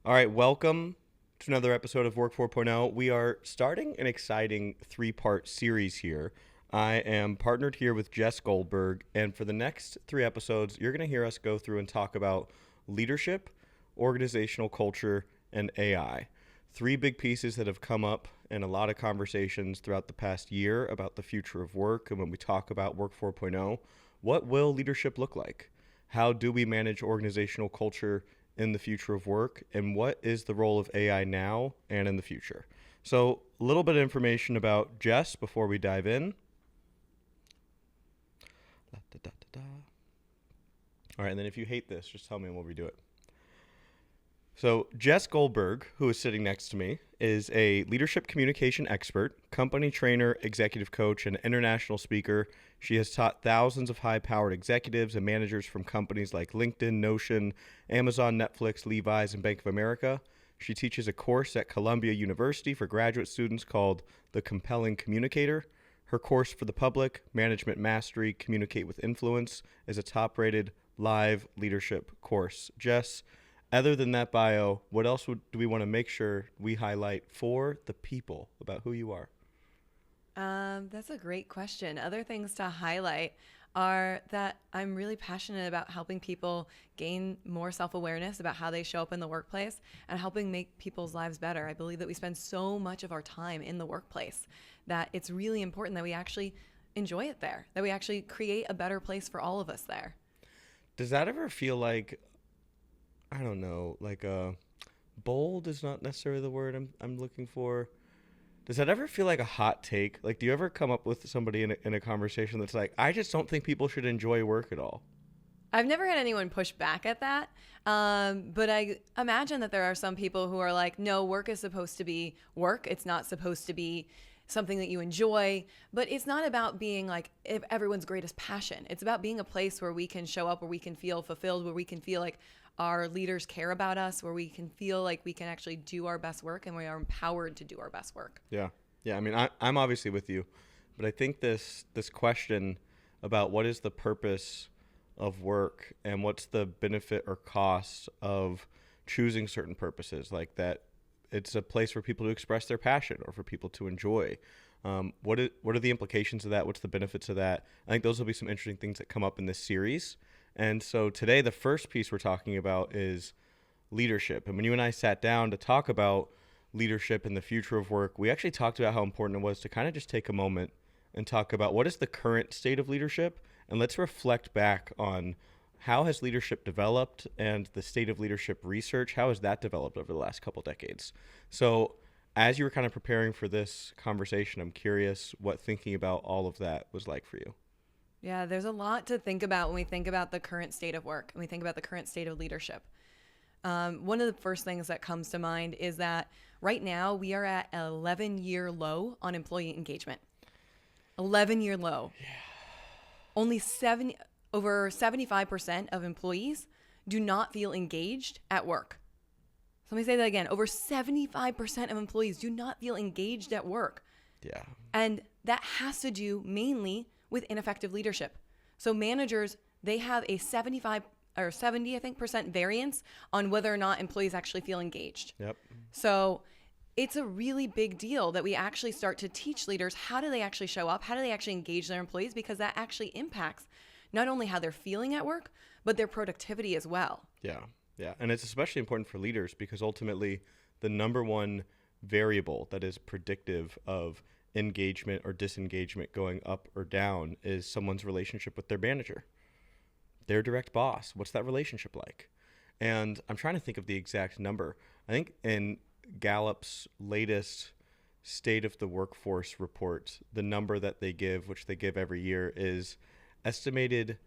All right, welcome to another episode of Work 4.0. We are starting an exciting three-part series here. I am partnered here with Jess Goldberg, and for the next three episodes, you're going to hear us go through and talk about leadership, organizational culture, and AI. Three big pieces that have come up in a lot of conversations throughout the past year about the future of work. And when we talk about Work 4.0, what will leadership look like? How do we manage organizational culture in the future of work? And what is the role of AI now and in the future? So, a little bit of information about Jess before we dive in. All right, and then if you hate this, just tell me and we'll redo it. So, Jess Goldberg, who is sitting next to me, is a leadership communication expert, company trainer, executive coach, and international speaker. She has taught thousands of high-powered executives and managers from companies like LinkedIn, Notion, Amazon, Netflix, Levi's, and Bank of America. She teaches a course at Columbia University for graduate students called The Compelling Communicator. Her course for the public, Management Mastery, Communicate with Influence, is a top-rated live leadership course. Jess, other than that bio, what else do we want to make sure we highlight for the people about who you are? That's a great question. Other things to highlight are that I'm really passionate about helping people gain more self-awareness about how they show up in the workplace and helping make people's lives better. I believe that we spend so much of our time in the workplace that it's really important that we actually enjoy it there, that we actually create a better place for all of us there. Does that ever feel like, I don't know, like bold is not necessarily the word I'm looking for. Does that ever feel like a hot take? Like, do you ever come up with somebody in a conversation that's like, I just don't think people should enjoy work at all? I've never had anyone push back at that. But I imagine that there are some people who are like, no, work is supposed to be work. It's not supposed to be something that you enjoy. But it's not about being like everyone's greatest passion. It's about being a place where we can show up, where we can feel fulfilled, where we can feel like our leaders care about us, where we can feel like we can actually do our best work and we are empowered to do our best work. Yeah. Yeah. I mean, I'm obviously with you, but I think this question about what is the purpose of work and what's the benefit or cost of choosing certain purposes, like that it's a place for people to express their passion or for people to enjoy. What are the implications of that? What's the benefits of that? I think those will be some interesting things that come up in this series. And so today, the first piece we're talking about is leadership. And when you and I sat down to talk about leadership and the future of work, we actually talked about how important it was to kind of just take a moment and talk about what is the current state of leadership, and let's reflect back on how has leadership developed and the state of leadership research, how has that developed over the last couple decades. So as you were kind of preparing for this conversation, I'm curious what thinking about all of that was like for you. Yeah, there's a lot to think about when we think about the current state of work and we think about the current state of leadership. One of the first things that comes to mind is that right now we are at an 11-year low on employee engagement. 11-year low. Yeah. Over 75% of employees do not feel engaged at work. So let me say that again. Over 75% of employees do not feel engaged at work. Yeah. And that has to do mainly with ineffective leadership. So managers, they have a 75 or 70, I think, percent variance on whether or not employees actually feel engaged. Yep. So it's a really big deal that we actually start to teach leaders how do they actually show up, how do they actually engage their employees, because that actually impacts not only how they're feeling at work, but their productivity as well. Yeah. Yeah. And it's especially important for leaders because ultimately the number one variable that is predictive of engagement or disengagement going up or down is someone's relationship with their manager, their direct boss. What's that relationship like? And I'm trying to think of the exact number. I think in Gallup's latest state of the workforce report, the number that they give, which they give every year, is estimated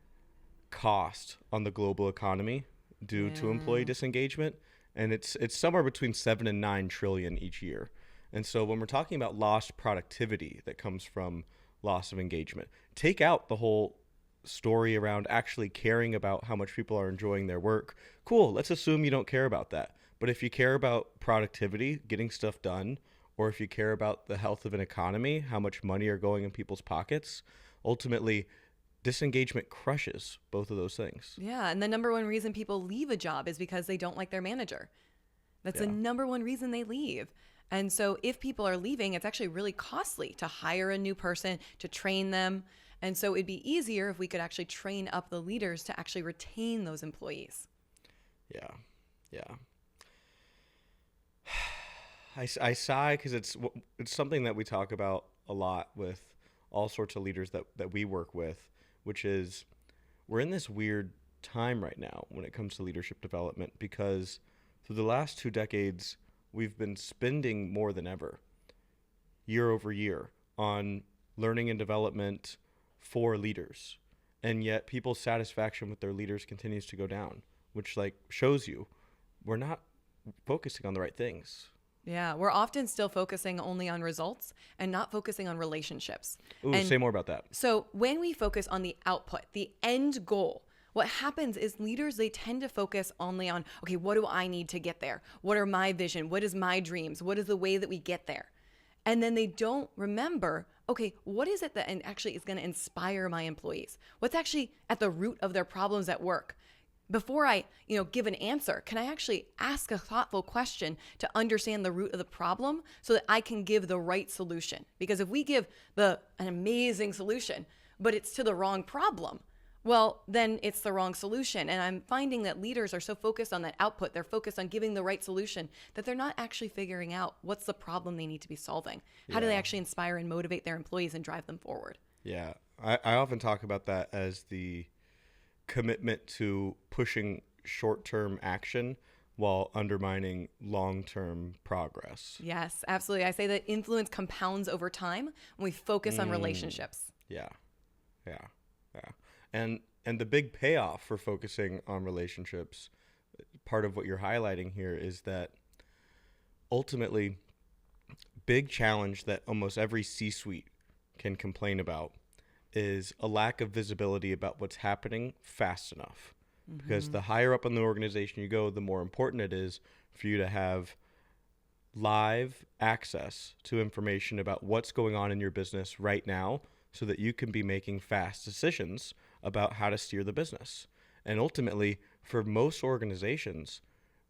cost on the global economy due to employee disengagement, and it's somewhere between 7 and 9 trillion each year. And so when we're talking about lost productivity that comes from loss of engagement, take out the whole story around actually caring about how much people are enjoying their work. Cool, let's assume you don't care about that. But if you care about productivity, getting stuff done, or if you care about the health of an economy, how much money are going in people's pockets, ultimately disengagement crushes both of those things. Yeah, and the number one reason people leave a job is because they don't like their manager. That's Yeah. the number one reason they leave. And so if people are leaving, it's actually really costly to hire a new person, to train them. And so it'd be easier if we could actually train up the leaders to actually retain those employees. Yeah. Yeah. I sigh because it's something that we talk about a lot with all sorts of leaders that we work with, which is we're in this weird time right now when it comes to leadership development because through the last 2 decades, we've been spending more than ever, year over year, on learning and development for leaders. And yet people's satisfaction with their leaders continues to go down, which like shows you we're not focusing on the right things. Yeah, we're often still focusing only on results and not focusing on relationships. Ooh, And say more about that. so when we focus on the output, the end goal, what happens is leaders, they tend to focus only on, okay, what do I need to get there? What are my vision? What is my dreams? What is the way that we get there? And then they don't remember, okay, what is it that actually is going to inspire my employees? What's actually at the root of their problems at work? Before I, give an answer, can I actually ask a thoughtful question to understand the root of the problem so that I can give the right solution? Because if we give an amazing solution, but it's to the wrong problem, well, then it's the wrong solution. And I'm finding that leaders are so focused on that output, they're focused on giving the right solution, that they're not actually figuring out what's the problem they need to be solving. How do they Yeah. actually inspire and motivate their employees and drive them forward? Yeah. I often talk about that as the commitment to pushing short-term action while undermining long-term progress. Yes, absolutely. I say that influence compounds over time when we focus on relationships. Yeah. Yeah. Yeah. And the big payoff for focusing on relationships, part of what you're highlighting here is that ultimately big challenge that almost every C-suite can complain about is a lack of visibility about what's happening fast enough. Because the higher up in the organization you go, the more important it is for you to have live access to information about what's going on in your business right now so that you can be making fast decisions about how to steer the business. And ultimately, for most organizations,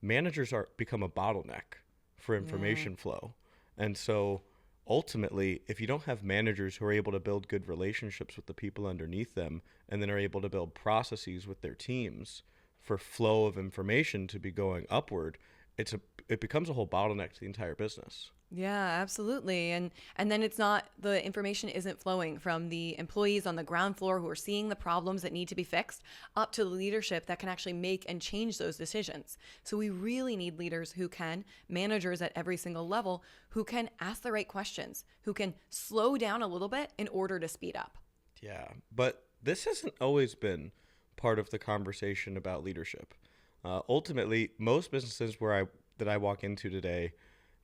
managers become a bottleneck for information flow. And so ultimately, if you don't have managers who are able to build good relationships with the people underneath them and then are able to build processes with their teams for flow of information to be going upward, it becomes a whole bottleneck to the entire business. Yeah, absolutely. And then the information isn't flowing from the employees on the ground floor who are seeing the problems that need to be fixed up to the leadership that can actually make and change those decisions. So we really need leaders managers at every single level, who can ask the right questions, who can slow down a little bit in order to speed up. Yeah, but this hasn't always been part of the conversation about leadership. Ultimately, most businesses that I walk into today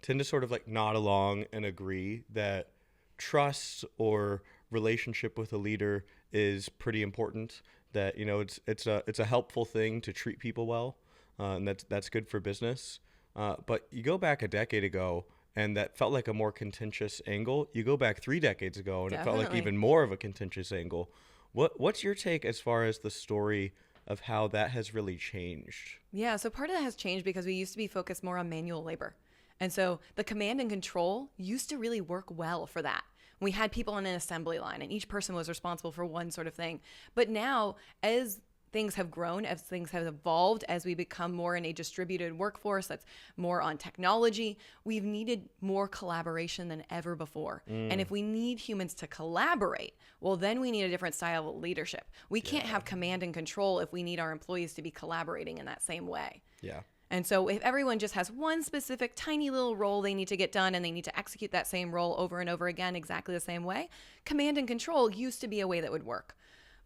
tend to sort of like nod along and agree that trust or relationship with a leader is pretty important. That it's a helpful thing to treat people well, and that's good for business. But you go back a decade ago, and that felt like a more contentious angle. You go back 3 decades ago, and it felt like Definitely. even more of a contentious angle. What's your take as far as the story of how that has really changed? Yeah, so part of that has changed because we used to be focused more on manual labor. And so the command and control used to really work well for that. We had people on an assembly line and each person was responsible for one sort of thing. But now, as things have grown, as things have evolved, as we become more in a distributed workforce that's more on technology, we've needed more collaboration than ever before. And if we need humans to collaborate, well, then we need a different style of leadership. We can't have command and control if we need our employees to be collaborating in that same way. Yeah. And so if everyone just has one specific tiny little role they need to get done and they need to execute that same role over and over again exactly the same way, command and control used to be a way that would work.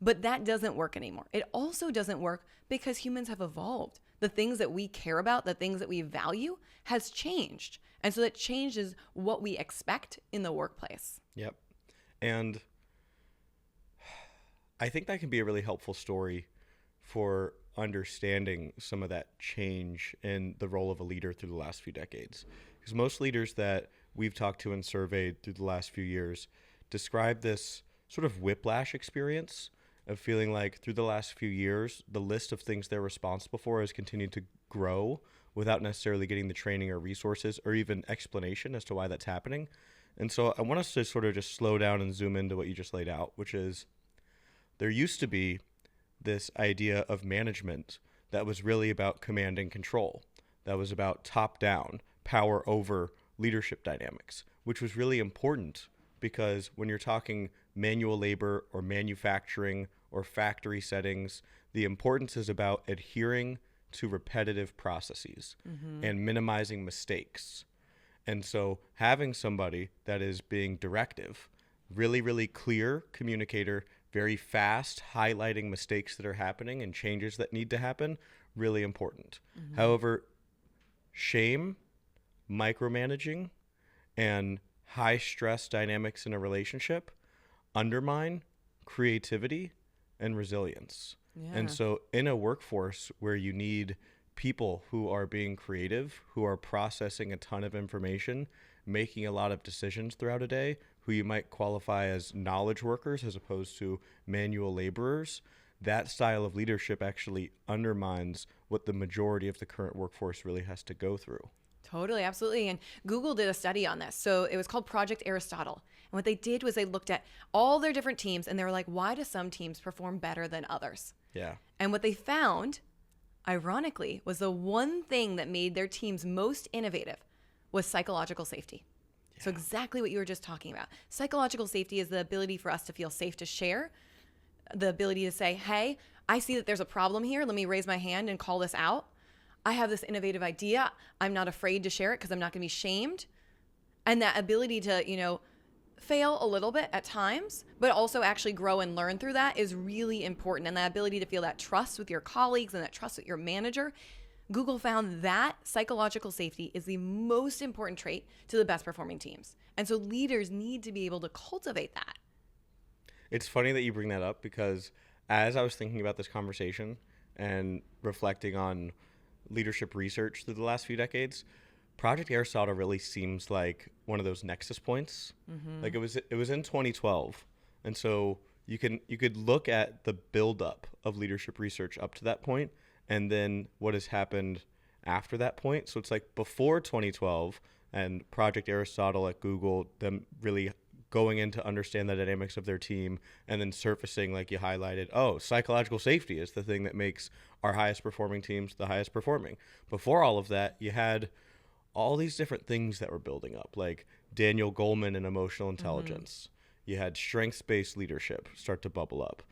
But that doesn't work anymore. It also doesn't work because humans have evolved. The things that we care about, the things that we value has changed. And so that changes what we expect in the workplace. Yep. And I think that can be a really helpful story for understanding some of that change in the role of a leader through the last few decades. Because most leaders that we've talked to and surveyed through the last few years describe this sort of whiplash experience of feeling like through the last few years, the list of things they're responsible for has continued to grow without necessarily getting the training or resources or even explanation as to why that's happening. And so I want us to sort of just slow down and zoom into what you just laid out, which is there used to be this idea of management that was really about command and control, that was about top down, power over leadership dynamics, which was really important because when you're talking manual labor or manufacturing or factory settings, the importance is about adhering to repetitive processes and minimizing mistakes. And so having somebody that is being directive, really, really clear communicator, very fast, highlighting mistakes that are happening and changes that need to happen, really important. However, shame, micromanaging, and high stress dynamics in a relationship undermine creativity and resilience. Yeah. And so in a workforce where you need people who are being creative, who are processing a ton of information, making a lot of decisions throughout a day, who you might qualify as knowledge workers as opposed to manual laborers, that style of leadership actually undermines what the majority of the current workforce really has to go through. Totally, absolutely. And Google did a study on this. So it was called Project Aristotle. And what they did was they looked at all their different teams and they were like, why do some teams perform better than others? Yeah. And what they found, ironically, was the one thing that made their teams most innovative was psychological safety. So exactly what you were just talking about. Psychological safety is the ability for us to feel safe to share, the ability to say, hey, I see that there's a problem here. Let me raise my hand and call this out. I have this innovative idea. I'm not afraid to share it because I'm not going to be shamed. And that ability to, fail a little bit at times, but also actually grow and learn through that is really important. And that ability to feel that trust with your colleagues and that trust with your manager. Google found that psychological safety is the most important trait to the best performing teams. And so leaders need to be able to cultivate that. It's funny that you bring that up because as I was thinking about this conversation and reflecting on leadership research through the last few decades, Project Aristotle really seems like one of those nexus points. Like it was in 2012, and so you could look at the buildup of leadership research up to that point, and then what has happened after that point. So it's like before 2012 and Project Aristotle at Google, them really going in to understand the dynamics of their team, and then surfacing, like you highlighted, psychological safety is the thing that makes our highest performing teams the highest performing. Before all of that, you had all these different things that were building up, like Daniel Goleman and emotional intelligence. You had strengths-based leadership start to bubble up.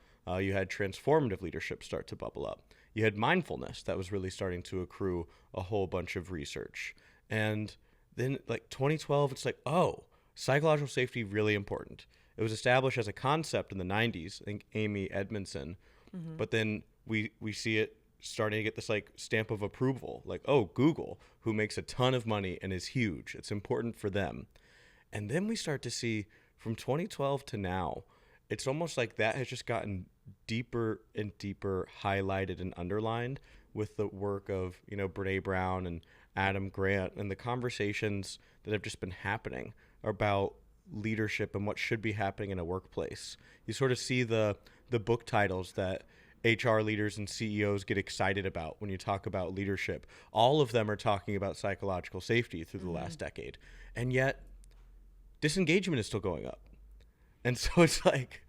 You had transformative leadership start to bubble up. You had mindfulness that was really starting to accrue a whole bunch of research. And then like 2012, it's like, psychological safety, really important. It was established as a concept in the 90s, I think Amy Edmondson, but then we see it starting to get this like stamp of approval, like, Google, who makes a ton of money and is huge. It's important for them. And then we start to see from 2012 to now, it's almost like that has just gotten deeper and deeper highlighted and underlined with the work of, Brene Brown and Adam Grant and the conversations that have just been happening about leadership and what should be happening in a workplace. You sort of see the book titles that HR leaders and CEOs get excited about when you talk about leadership. All of them are talking about psychological safety through the last decade. And yet disengagement is still going up. And so it's like,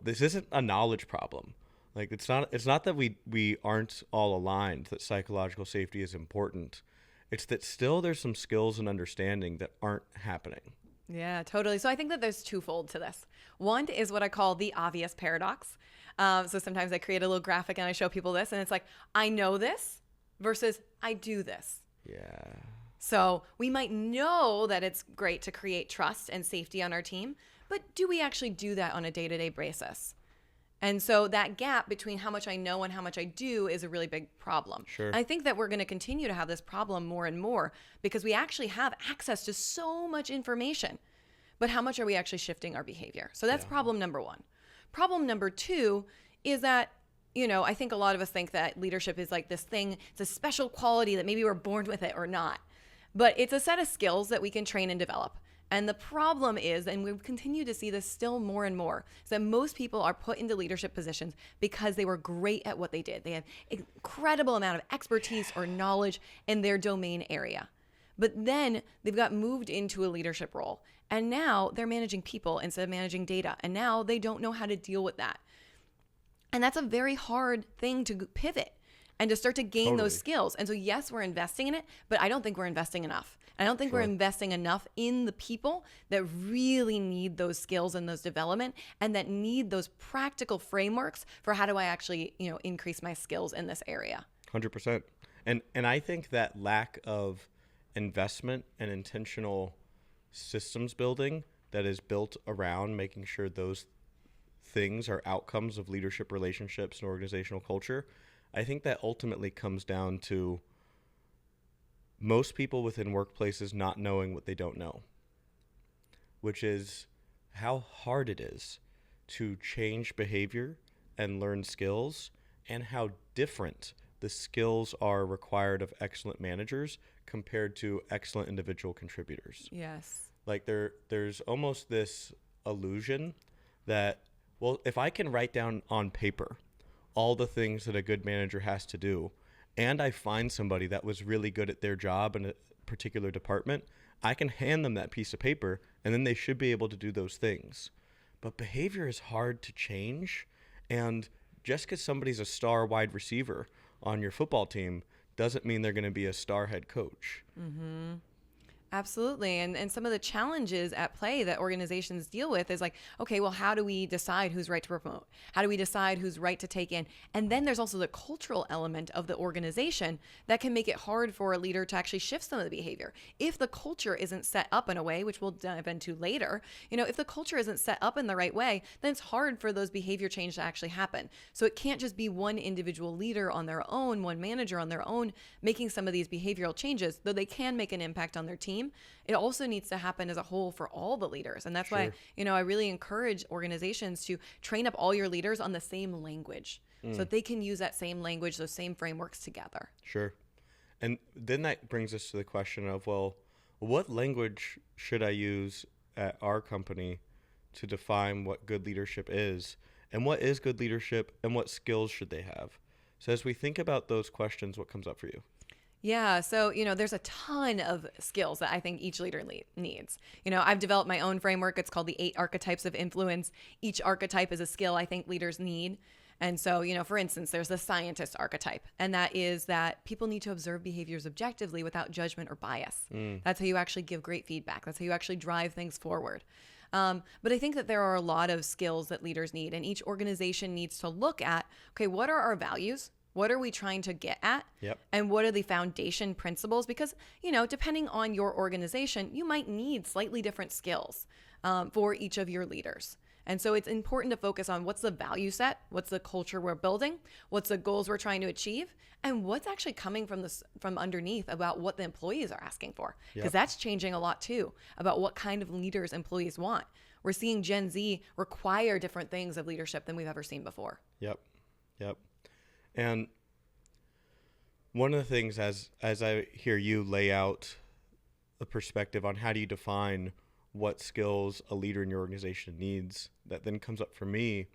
this isn't a knowledge problem. Like it's not that we aren't all aligned that psychological safety is important. It's that still there's some skills and understanding that aren't happening. Yeah, totally. So I think that there's twofold to this. One is what I call the obvious paradox. So sometimes I create a little graphic and I show people this, and it's like, I know this versus I do this. Yeah. So we might know that it's great to create trust and safety on our team, but do we actually do that on a day-to-day basis? And so that gap between how much I know and how much I do is a really big problem. Sure. And I think that we're going to continue to have this problem more and more because we actually have access to so much information. But how much are we actually shifting our behavior? So that's problem number one. Problem number two is that, I think a lot of us think that leadership is like this thing. It's a special quality that maybe we're born with it or not. But it's a set of skills that we can train and develop. And the problem is, and we continue to see this still more and more, is that most people are put into leadership positions because they were great at what they did. They had incredible amount of expertise or knowledge in their domain area. But then they've got moved into a leadership role. And now they're managing people instead of managing data. And now they don't know how to deal with that. And that's a very hard thing to pivot and to start to gain those skills. And so, yes, we're investing in it, but I don't think we're investing enough. I don't think we're investing enough in the people that really need those skills and those development and that need those practical frameworks for how do I actually, increase my skills in this area. 100%. And I think that lack of investment and intentional systems building that is built around making sure those things are outcomes of leadership relationships and organizational culture, I think that ultimately comes down to most people within workplaces not knowing what they don't know, which is how hard it is to change behavior and learn skills, and how different the skills are required of excellent managers compared to excellent individual contributors. Yes. Like there's almost this illusion that, well, if I can write down on paper all the things that a good manager has to do, and I find somebody that was really good at their job in a particular department, I can hand them that piece of paper, and then they should be able to do those things. But behavior is hard to change, and just because somebody's a star wide receiver on your football team doesn't mean they're going to be a star head coach. Mm-hmm. Absolutely. And some of the challenges at play that organizations deal with is like, okay, well, how do we decide who's right to promote? How do we decide who's right to take in? And then there's also the cultural element of the organization that can make it hard for a leader to actually shift some of the behavior. If the culture isn't set up in a way, which we'll dive into later, if the culture isn't set up in the right way, then it's hard for those behavior change to actually happen. So it can't just be one individual leader on their own, one manager on their own, making some of these behavioral changes, though they can make an impact on their team. It also needs to happen as a whole for all the leaders. And that's why, I really encourage organizations to train up all your leaders on the same language so that they can use that same language, those same frameworks together. Sure. And then that brings us to the question of, well, what language should I use at our company to define what good leadership is? And what is good leadership, and what skills should they have? So as we think about those questions, what comes up for you? Yeah. So, there's a ton of skills that I think each leader needs. I've developed my own framework. It's called the 8 archetypes of influence. Each archetype is a skill I think leaders need. And so, for instance, there's the scientist archetype, and that is that people need to observe behaviors objectively without judgment or bias. That's how you actually give great feedback. That's how you actually drive things forward. But I think that there are a lot of skills that leaders need, and each organization needs to look at, okay, what are our values? What are we trying to get at? Yep. And what are the foundation principles? Because, depending on your organization, you might need slightly different skills for each of your leaders. And so it's important to focus on what's the value set, what's the culture we're building, what's the goals we're trying to achieve, and what's actually coming from underneath about what the employees are asking for. Because that's changing a lot too, about what kind of leaders employees want. We're seeing Gen Z require different things of leadership than we've ever seen before. Yep. And one of the things, as I hear you lay out a perspective on how do you define what skills a leader in your organization needs, that then comes up for me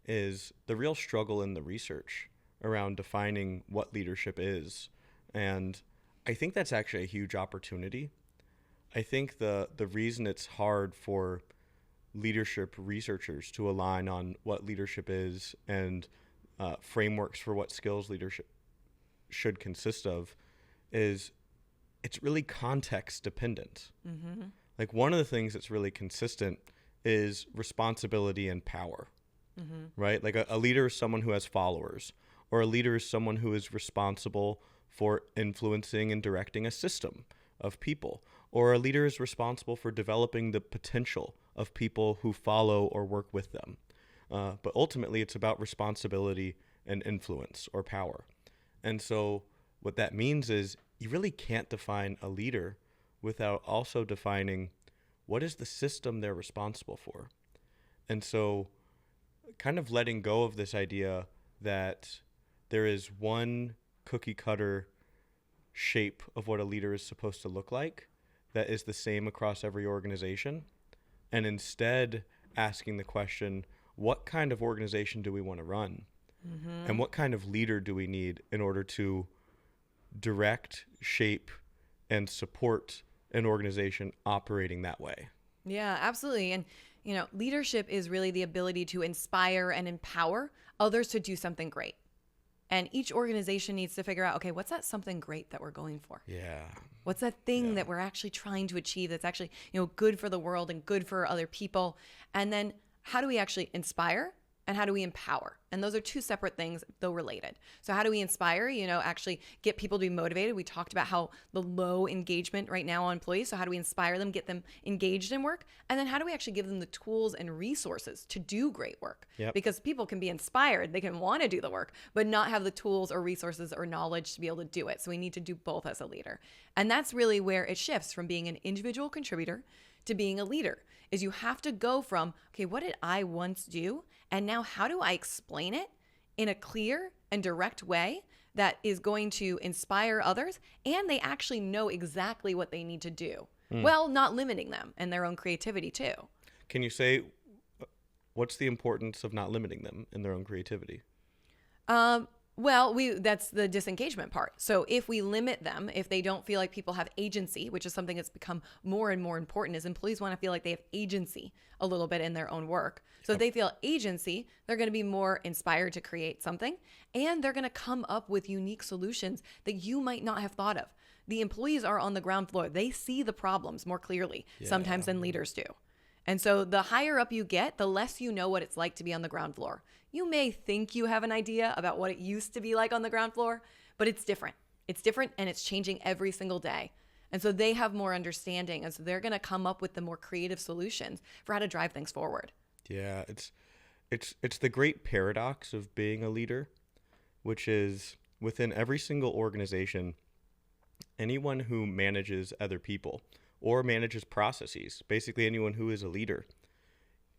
is the real struggle in the research around defining what leadership is. And I think that's actually a huge opportunity. I think the reason it's hard for leadership researchers to align on what leadership is and frameworks for what skills leadership should consist of is it's really context dependent. Mm-hmm. Like one of the things that's really consistent is responsibility and power, right? Like a leader is someone who has followers, or a leader is someone who is responsible for influencing and directing a system of people, or a leader is responsible for developing the potential of people who follow or work with them. But ultimately, it's about responsibility and influence or power. And so what that means is you really can't define a leader without also defining what is the system they're responsible for. And so kind of letting go of this idea that there is one cookie cutter shape of what a leader is supposed to look like that is the same across every organization, and instead asking the question, what kind of organization do we want to run? And what kind of leader do we need in order to direct, shape, and support an organization operating that way? Yeah, absolutely. And, leadership is really the ability to inspire and empower others to do something great. And each organization needs to figure out, okay, what's that something great that we're going for? Yeah. What's that thing that we're actually trying to achieve that's actually, good for the world and good for other people? And then how do we actually inspire and how do we empower? And those are two separate things, though related. So how do we inspire, actually get people to be motivated? We talked about how the low engagement right now on employees. So how do we inspire them, get them engaged in work? And then how do we actually give them the tools and resources to do great work? Yep. Because people can be inspired, they can want to do the work, but not have the tools or resources or knowledge to be able to do it. So we need to do both as a leader. And that's really where it shifts from being an individual contributor to being a leader, is you have to go from, okay, what did I once do? And now how do I explain it in a clear and direct way that is going to inspire others and they actually know exactly what they need to do? Well, not limiting them and their own creativity too. Can you say, what's the importance of not limiting them in their own creativity? Well, that's the disengagement part. So if we limit them, if they don't feel like people have agency, which is something that's become more and more important, is employees want to feel like they have agency a little bit in their own work. So if they feel agency, they're going to be more inspired to create something, and they're going to come up with unique solutions that you might not have thought of. The employees are on the ground floor. They see the problems more clearly sometimes than leaders do. And so the higher up you get, the less you know what it's like to be on the ground floor. You may think you have an idea about what it used to be like on the ground floor, but it's different. It's different and it's changing every single day. And so they have more understanding. And so they're going to come up with the more creative solutions for how to drive things forward. Yeah, it's the great paradox of being a leader, which is within every single organization, anyone who manages other people or manages processes, basically anyone who is a leader,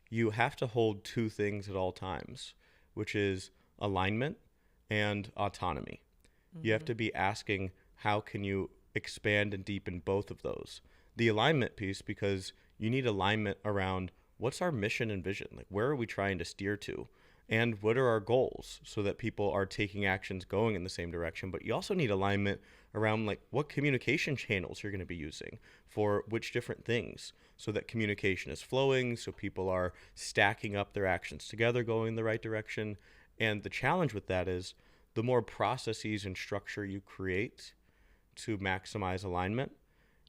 you have to hold two things at all times, which is alignment and autonomy. You have to be asking, how can you expand and deepen both of those? The alignment piece, because you need alignment around what's our mission and vision? Like, where are we trying to steer to? And what are our goals so that people are taking actions going in the same direction? But you also need alignment around like what communication channels you're going to be using for which different things so that communication is flowing, so people are stacking up their actions together, going in the right direction. And the challenge with that is the more processes and structure you create to maximize alignment,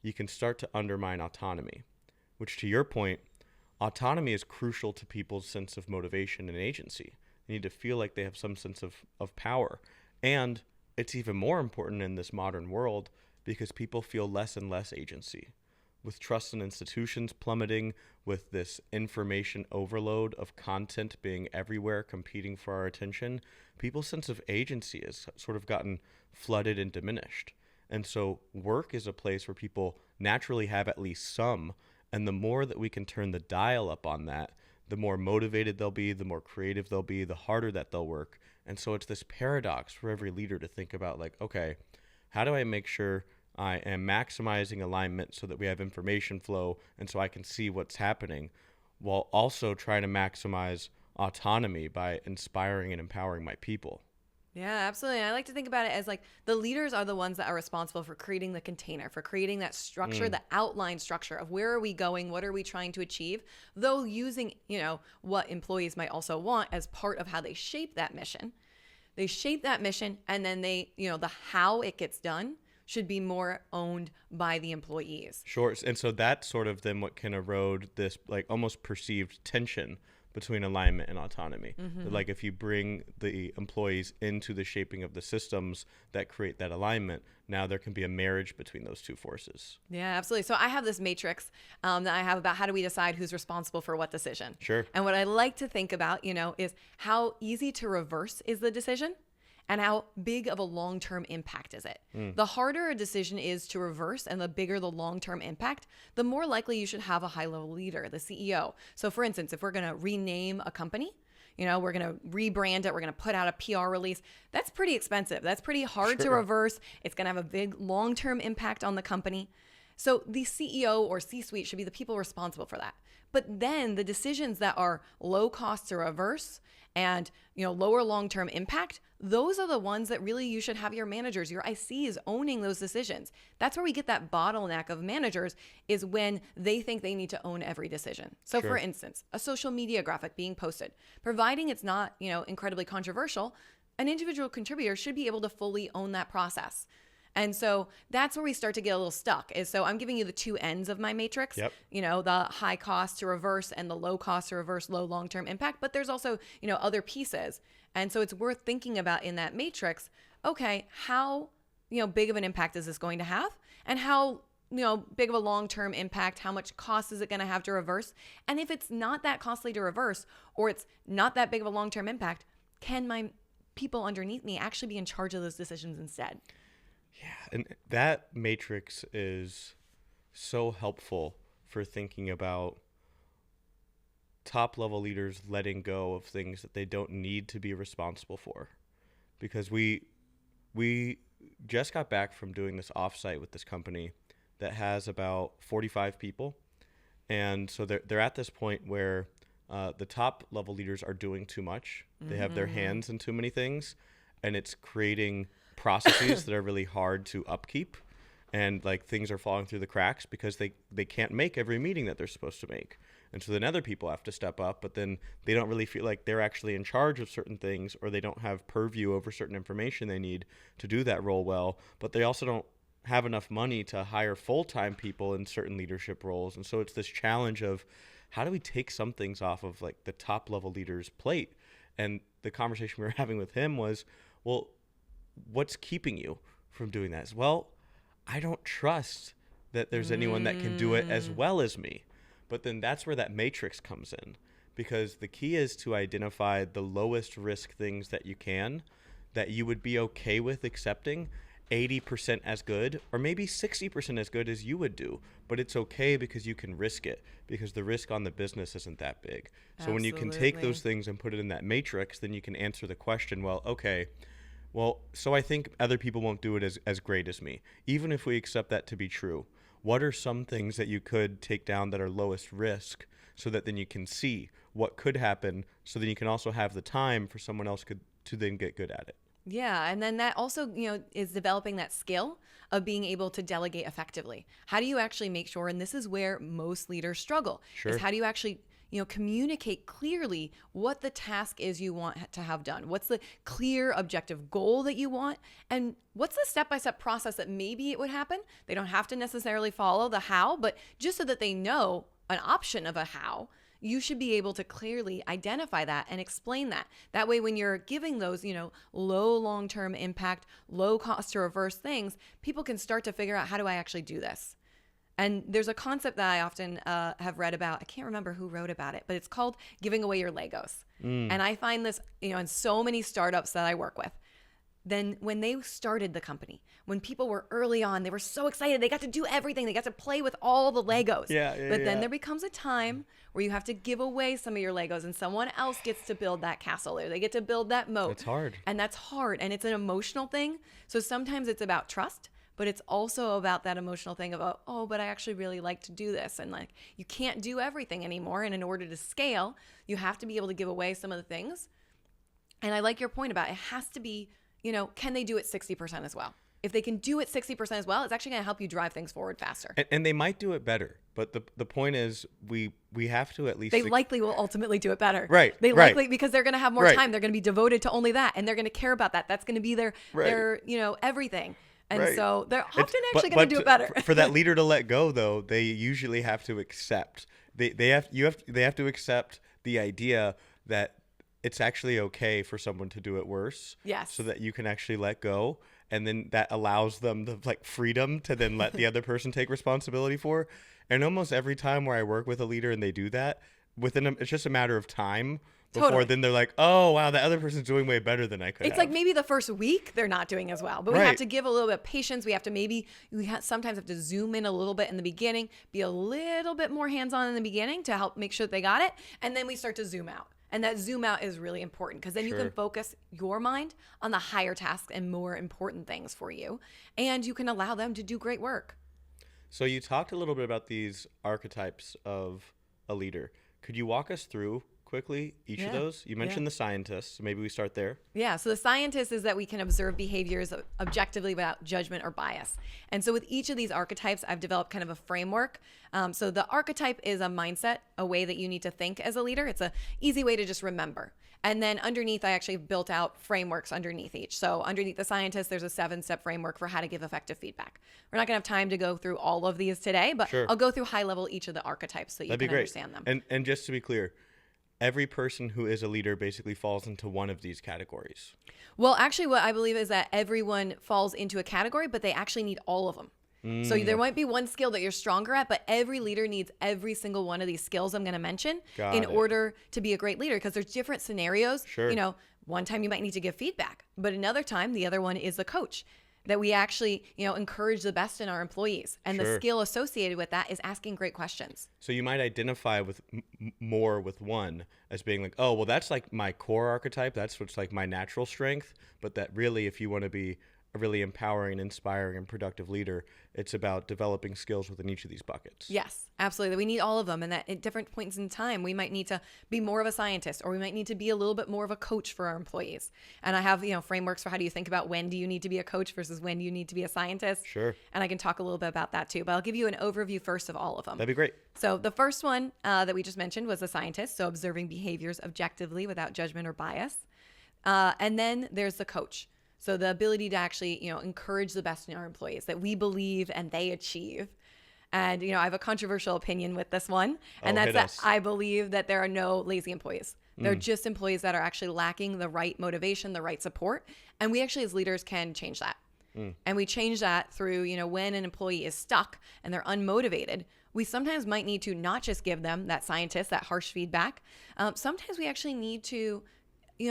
you can start to undermine autonomy, which to your point, autonomy is crucial to people's sense of motivation and agency. They need to feel like they have some sense of power. And it's even more important in this modern world because people feel less and less agency. With trust in institutions plummeting, with this information overload of content being everywhere competing for our attention, people's sense of agency has sort of gotten flooded and diminished. And so work is a place where people naturally have at least some. And the more that we can turn the dial up on that, the more motivated they'll be, the more creative they'll be, the harder that they'll work. And so it's this paradox for every leader to think about, like, okay, how do I make sure I am maximizing alignment so that we have information flow and so I can see what's happening, while also trying to maximize autonomy by inspiring and empowering my people? Yeah, absolutely. And I like to think about it as like the leaders are the ones that are responsible for creating the container, for creating that structure, the outline structure of where are we going, what are we trying to achieve, though using, what employees might also want as part of how they shape that mission. They shape that mission and then they, the how it gets done should be more owned by the employees. Sure. And so that's sort of then what can erode this like almost perceived tension between alignment and autonomy. Like if you bring the employees into the shaping of the systems that create that alignment, now there can be a marriage between those two forces. Yeah, absolutely. So I have this matrix that I have about how do we decide who's responsible for what decision. Sure. And what I like to think about, is how easy to reverse is the decision and how big of a long-term impact is it. The harder a decision is to reverse and the bigger the long-term impact, the more likely you should have a high-level leader, the CEO. So for instance, if we're going to rename a company, we're going to rebrand it, we're going to put out a PR release, that's pretty expensive. That's pretty hard to reverse. It's going to have a big long-term impact on the company. So the CEO or C-suite should be the people responsible for that. But then the decisions that are low cost to reverse and lower long-term impact, those are the ones that really you should have your managers, your ICs owning those decisions. That's where we get that bottleneck of managers, is when they think they need to own every decision. So Sure. for instance, a social media graphic being posted, providing it's not, incredibly controversial, an individual contributor should be able to fully own that process. And so that's where we start to get a little stuck. So I'm giving you the two ends of my matrix, Yep. The high cost to reverse and the low cost to reverse, low long-term impact. But there's also, other pieces. And so it's worth thinking about in that matrix, okay, how, big of an impact is this going to have? And how, big of a long-term impact, how much cost is it going to have to reverse? And if it's not that costly to reverse, or it's not that big of a long-term impact, can my people underneath me actually be in charge of those decisions instead? Yeah, and that matrix is so helpful for thinking about top level leaders letting go of things that they don't need to be responsible for. Because we just got back from doing this offsite with this company that has about 45 people. And so they're at this point where the top level leaders are doing too much. They have their hands in too many things, and it's creating processes that are really hard to upkeep, and like things are falling through the cracks because they can't make every meeting that they're supposed to make. And so then other people have to step up, but then they don't really feel like they're actually in charge of certain things, or they don't have purview over certain information they need to do that role well, but they also don't have enough money to hire full-time people in certain leadership roles. And so it's this challenge of, how do we take some things off of like the top level leader's plate? And the conversation we were having with him was, well, what's keeping you from doing that? Well, I don't trust that there's anyone that can do it as well as me. But then that's where that matrix comes in, because the key is to identify the lowest risk things that you can, that you would be okay with accepting 80% as good, or maybe 60% as good as you would do, but it's okay because you can risk it, because the risk on the business isn't that big. So when you can take those things and put it in that matrix, then you can answer the question, well, okay, well, so I think other people won't do it as great as me. Even if we accept that to be true, what are some things that you could take down that are lowest risk, so that then you can see what could happen, so then you can also have the time for someone else to then get good at it. Yeah. And then that also, is developing that skill of being able to delegate effectively. How do you actually make sure, and this is where most leaders struggle, is how do you actually communicate clearly what the task is you want to have done? What's the clear objective goal that you want? And what's the step-by-step process that maybe it would happen? They don't have to necessarily follow the how, but just so that they know an option of a how, you should be able to clearly identify that and explain that. That way, when you're giving those, low long-term impact, low cost to reverse things, people can start to figure out, how do I actually do this? And there's a concept that I often have read about. I can't remember who wrote about it, but it's called giving away your Legos. And I find this, in so many startups that I work with. Then when they started the company, when people were early on, they were so excited. They got to do everything. They got to play with all the Legos. But then there becomes a time where you have to give away some of your Legos, and someone else gets to build that castle, or they get to build that moat. It's hard. And that's hard. And it's an emotional thing. So sometimes it's about trust, but it's also about that emotional thing of, oh, but I actually really like to do this. And like, you can't do everything anymore. And in order to scale, you have to be able to give away some of the things. And I like your point about it has to be, can they do it 60% as well? If they can do it 60% as well, it's actually going to help you drive things forward faster. And they might do it better. But the point is, we have to at least... They likely will ultimately do it better. Right. They likely, because they're going to have more Right. time. They're going to be devoted to only that. And they're going to care about that. That's going to be their everything. And so they're often actually going to do it better. For that leader to let go, though, they usually have to accept. They have to accept the idea that it's actually okay for someone to do it worse. Yes. So that you can actually let go, and then that allows them the freedom to then let the other person take responsibility for. And almost every time where I work with a leader and they do that, it's just a matter of time. Before then they're like, oh, wow, the other person's doing way better than I could It's have. like maybe the first week they're not doing as well. But we have to give a little bit of patience. We have to sometimes have to zoom in a little bit in the beginning, be a little bit more hands-on in the beginning to help make sure they got it. And then we start to zoom out. And that zoom out is really important, because then you can focus your mind on the higher tasks and more important things for you. And you can allow them to do great work. So you talked a little bit about these archetypes of a leader. Could you walk us through quickly each of Yeah. those? You Yeah. mentioned the scientists, so maybe we start there. Yeah, so the scientist is that we can observe behaviors objectively without judgment or bias. And so with each of these archetypes, I've developed kind of a framework. So the archetype is a mindset, a way that you need to think as a leader. It's a easy way to just remember. And then underneath, I actually built out frameworks underneath each. So underneath the scientist, there's a 7-step framework for how to give effective feedback. We're not going to have time to go through all of these today, but Sure. I'll go through high level each of the archetypes so you That'd be can great. understand them. And just to be clear, every person who is a leader basically falls into one of these categories. Well, actually, what I believe is that everyone falls into a category, but they actually need all of them. So there might be one skill that you're stronger at, but every leader needs every single one of these skills I'm going to mention Got in it. order to be a great leader, because there's different scenarios. Sure. You know, one time you might need to give feedback, but another time the other one is the coach, that we actually, encourage the best in our employees. And the Sure. skill associated with that is asking great questions. So you might identify with more with one as being like, oh, well, that's like my core archetype. That's what's like my natural strength. But that really, if you want to be a really empowering and inspiring and productive leader, it's about developing skills within each of these buckets. Yes, absolutely. We need all of them. And that at different points in time, we might need to be more of a scientist, or we might need to be a little bit more of a coach for our employees. And I have, frameworks for how do you think about when do you need to be a coach versus when do you need to be a scientist. Sure. And I can talk a little bit about that too, but I'll give you an overview first of all of them. That'd be great. So the first one that we just mentioned was the scientist. So observing behaviors objectively without judgment or bias. And then there's the coach. So the ability to actually, encourage the best in our employees that we believe and they achieve. And, I have a controversial opinion with this one. And that's hit that us. I believe that there are no lazy employees. They're just employees that are actually lacking the right motivation, the right support. And we actually, as leaders, can change that. And we change that through, when an employee is stuck and they're unmotivated, we sometimes might need to not just give them that scientist, that harsh feedback. Sometimes we actually need to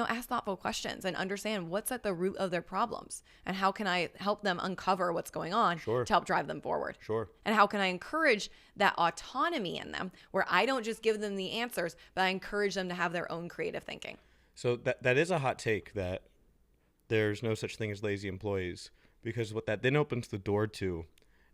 ask thoughtful questions and understand what's at the root of their problems and how can I help them uncover what's going on Sure. to help drive them forward. Sure. And how can I encourage that autonomy in them where I don't just give them the answers, but I encourage them to have their own creative thinking. So that is a hot take that there's no such thing as lazy employees, because what that then opens the door to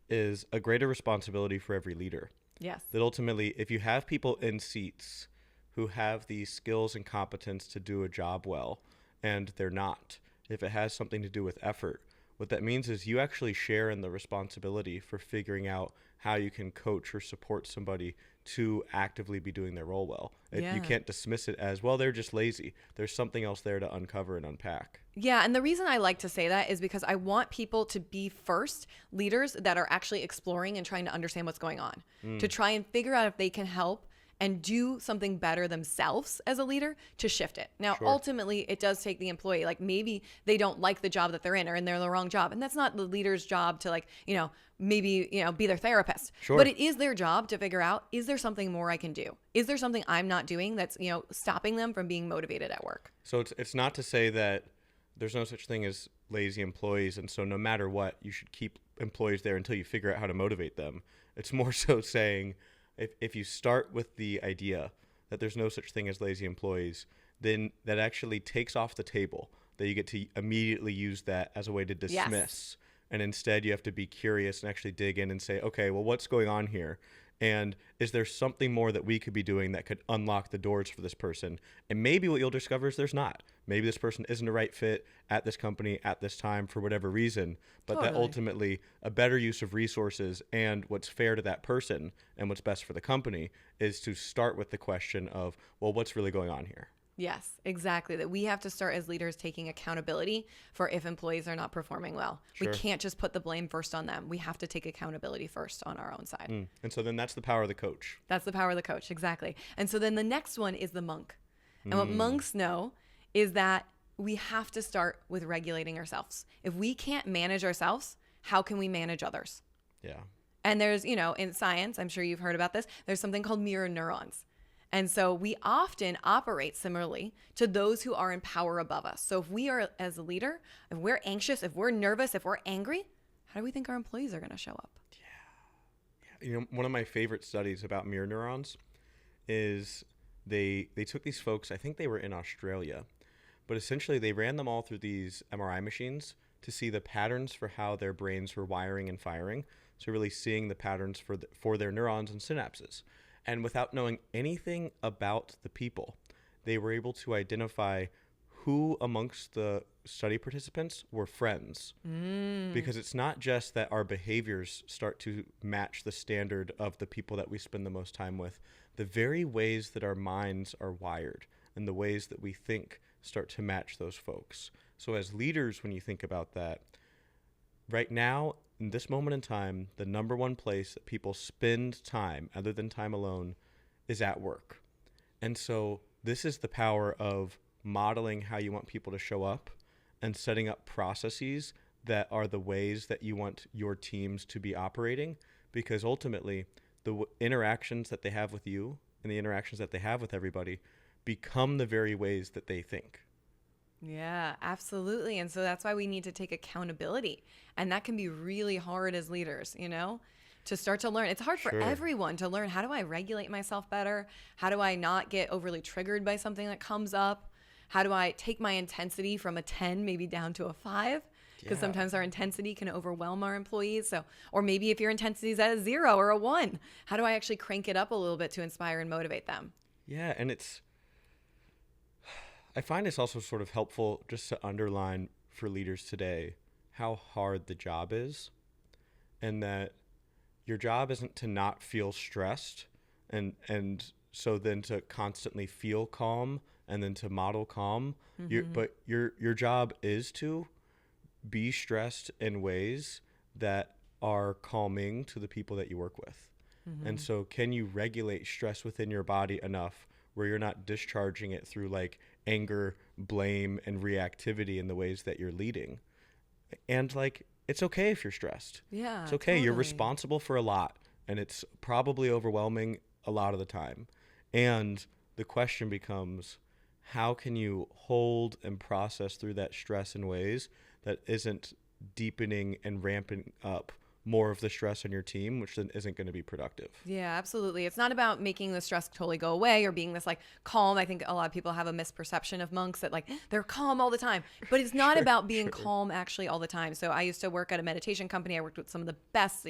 is a greater responsibility for every leader. Yes. That ultimately, if you have people in seats who have the skills and competence to do a job well, and they're not, if it has something to do with effort, what that means is you actually share in the responsibility for figuring out how you can coach or support somebody to actively be doing their role well. Yeah. You can't dismiss it as, well, they're just lazy. There's something else there to uncover and unpack. Yeah, and the reason I like to say that is because I want people to be first leaders that are actually exploring and trying to understand what's going on, to try and figure out if they can help and do something better themselves as a leader to shift it. Now, Sure. ultimately, it does take the employee. Like maybe they don't like the job that they're in or they're in the wrong job. And that's not the leader's job to maybe, be their therapist. Sure. But it is their job to figure out, is there something more I can do? Is there something I'm not doing that's, stopping them from being motivated at work? So it's not to say that there's no such thing as lazy employees, and so no matter what, you should keep employees there until you figure out how to motivate them. It's more so saying, if you start with the idea that there's no such thing as lazy employees, then that actually takes off the table that you get to immediately use that as a way to dismiss. Yes. And instead you have to be curious and actually dig in and say, okay, well, what's going on here? And is there something more that we could be doing that could unlock the doors for this person? And maybe what you'll discover is there's not. Maybe this person isn't a right fit at this company at this time for whatever reason, but that Totally. ultimately a better use of resources and what's fair to that person and what's best for the company is to start with the question of, well, what's really going on here? Yes, exactly. That we have to start as leaders taking accountability for if employees are not performing well. Sure. We can't just put the blame first on them. We have to take accountability first on our own side. And so then that's the power of the coach. That's the power of the coach. Exactly. And so then the next one is the monk. And what monks know is that we have to start with regulating ourselves. If we can't manage ourselves, how can we manage others? Yeah. And there's, in science, I'm sure you've heard about this, there's something called mirror neurons. And so we often operate similarly to those who are in power above us. So if we are, as a leader, if we're anxious, if we're nervous, if we're angry, how do we think our employees are going to show up? One of my favorite studies about mirror neurons is they took these folks, I think they were in Australia, but essentially they ran them all through these MRI machines to see the patterns for how their brains were wiring and firing. So really seeing the patterns for their neurons and synapses. And without knowing anything about the people, they were able to identify who amongst the study participants were friends. Because it's not just that our behaviors start to match the standard of the people that we spend the most time with. The very ways that our minds are wired and the ways that we think start to match those folks. So as leaders, when you think about that, right now, in this moment in time, the number one place that people spend time, other than time alone, is at work. And so this is the power of modeling how you want people to show up and setting up processes that are the ways that you want your teams to be operating, because ultimately the interactions that they have with you and the interactions that they have with everybody become the very ways that they think. Yeah, absolutely. And so that's why we need to take accountability. And that can be really hard as leaders, to start to learn. It's hard for everyone to learn, how do I regulate myself better? How do I not get overly triggered by something that comes up? How do I take my intensity from a 10 maybe down to a 5? Because sometimes our intensity can overwhelm our employees. So, or maybe if your intensity is at a 0 or a 1, how do I actually crank it up a little bit to inspire and motivate them? Yeah, and I find it's also sort of helpful just to underline for leaders today how hard the job is, and that your job isn't to not feel stressed and so then to constantly feel calm and then to model calm. But your job is to be stressed in ways that are calming to the people that you work with. And so can you regulate stress within your body enough where you're not discharging it through like anger, blame, and reactivity in the ways that you're leading? And like, it's okay if you're stressed. Yeah, it's okay. totally. You're responsible for a lot, and it's probably overwhelming a lot of the time. And the question becomes, how can you hold and process through that stress in ways that isn't deepening and ramping up more of the stress on your team, which then isn't going to be productive? Yeah, absolutely. It's not about making the stress totally go away or being this like calm. I think a lot of people have a misperception of monks that like they're calm all the time, but it's not about being calm actually all the time. So I used to work at a meditation company. I worked with some of the best,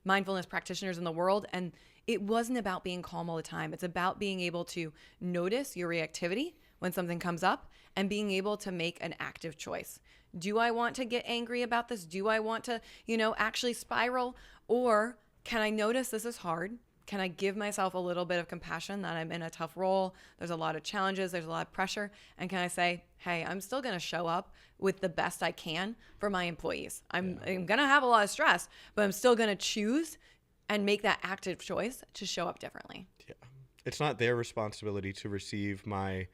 mindfulness practitioners in the world. And it wasn't about being calm all the time. It's about being able to notice your reactivity when something comes up and being able to make an active choice. Do I want to get angry about this? Do I want to, actually spiral? Or can I notice this is hard? Can I give myself a little bit of compassion that I'm in a tough role? There's a lot of challenges. There's a lot of pressure. And can I say, hey, I'm still going to show up with the best I can for my employees. I'm going to have a lot of stress, but I'm still going to choose and make that active choice to show up differently. Yeah. It's not their responsibility to receive my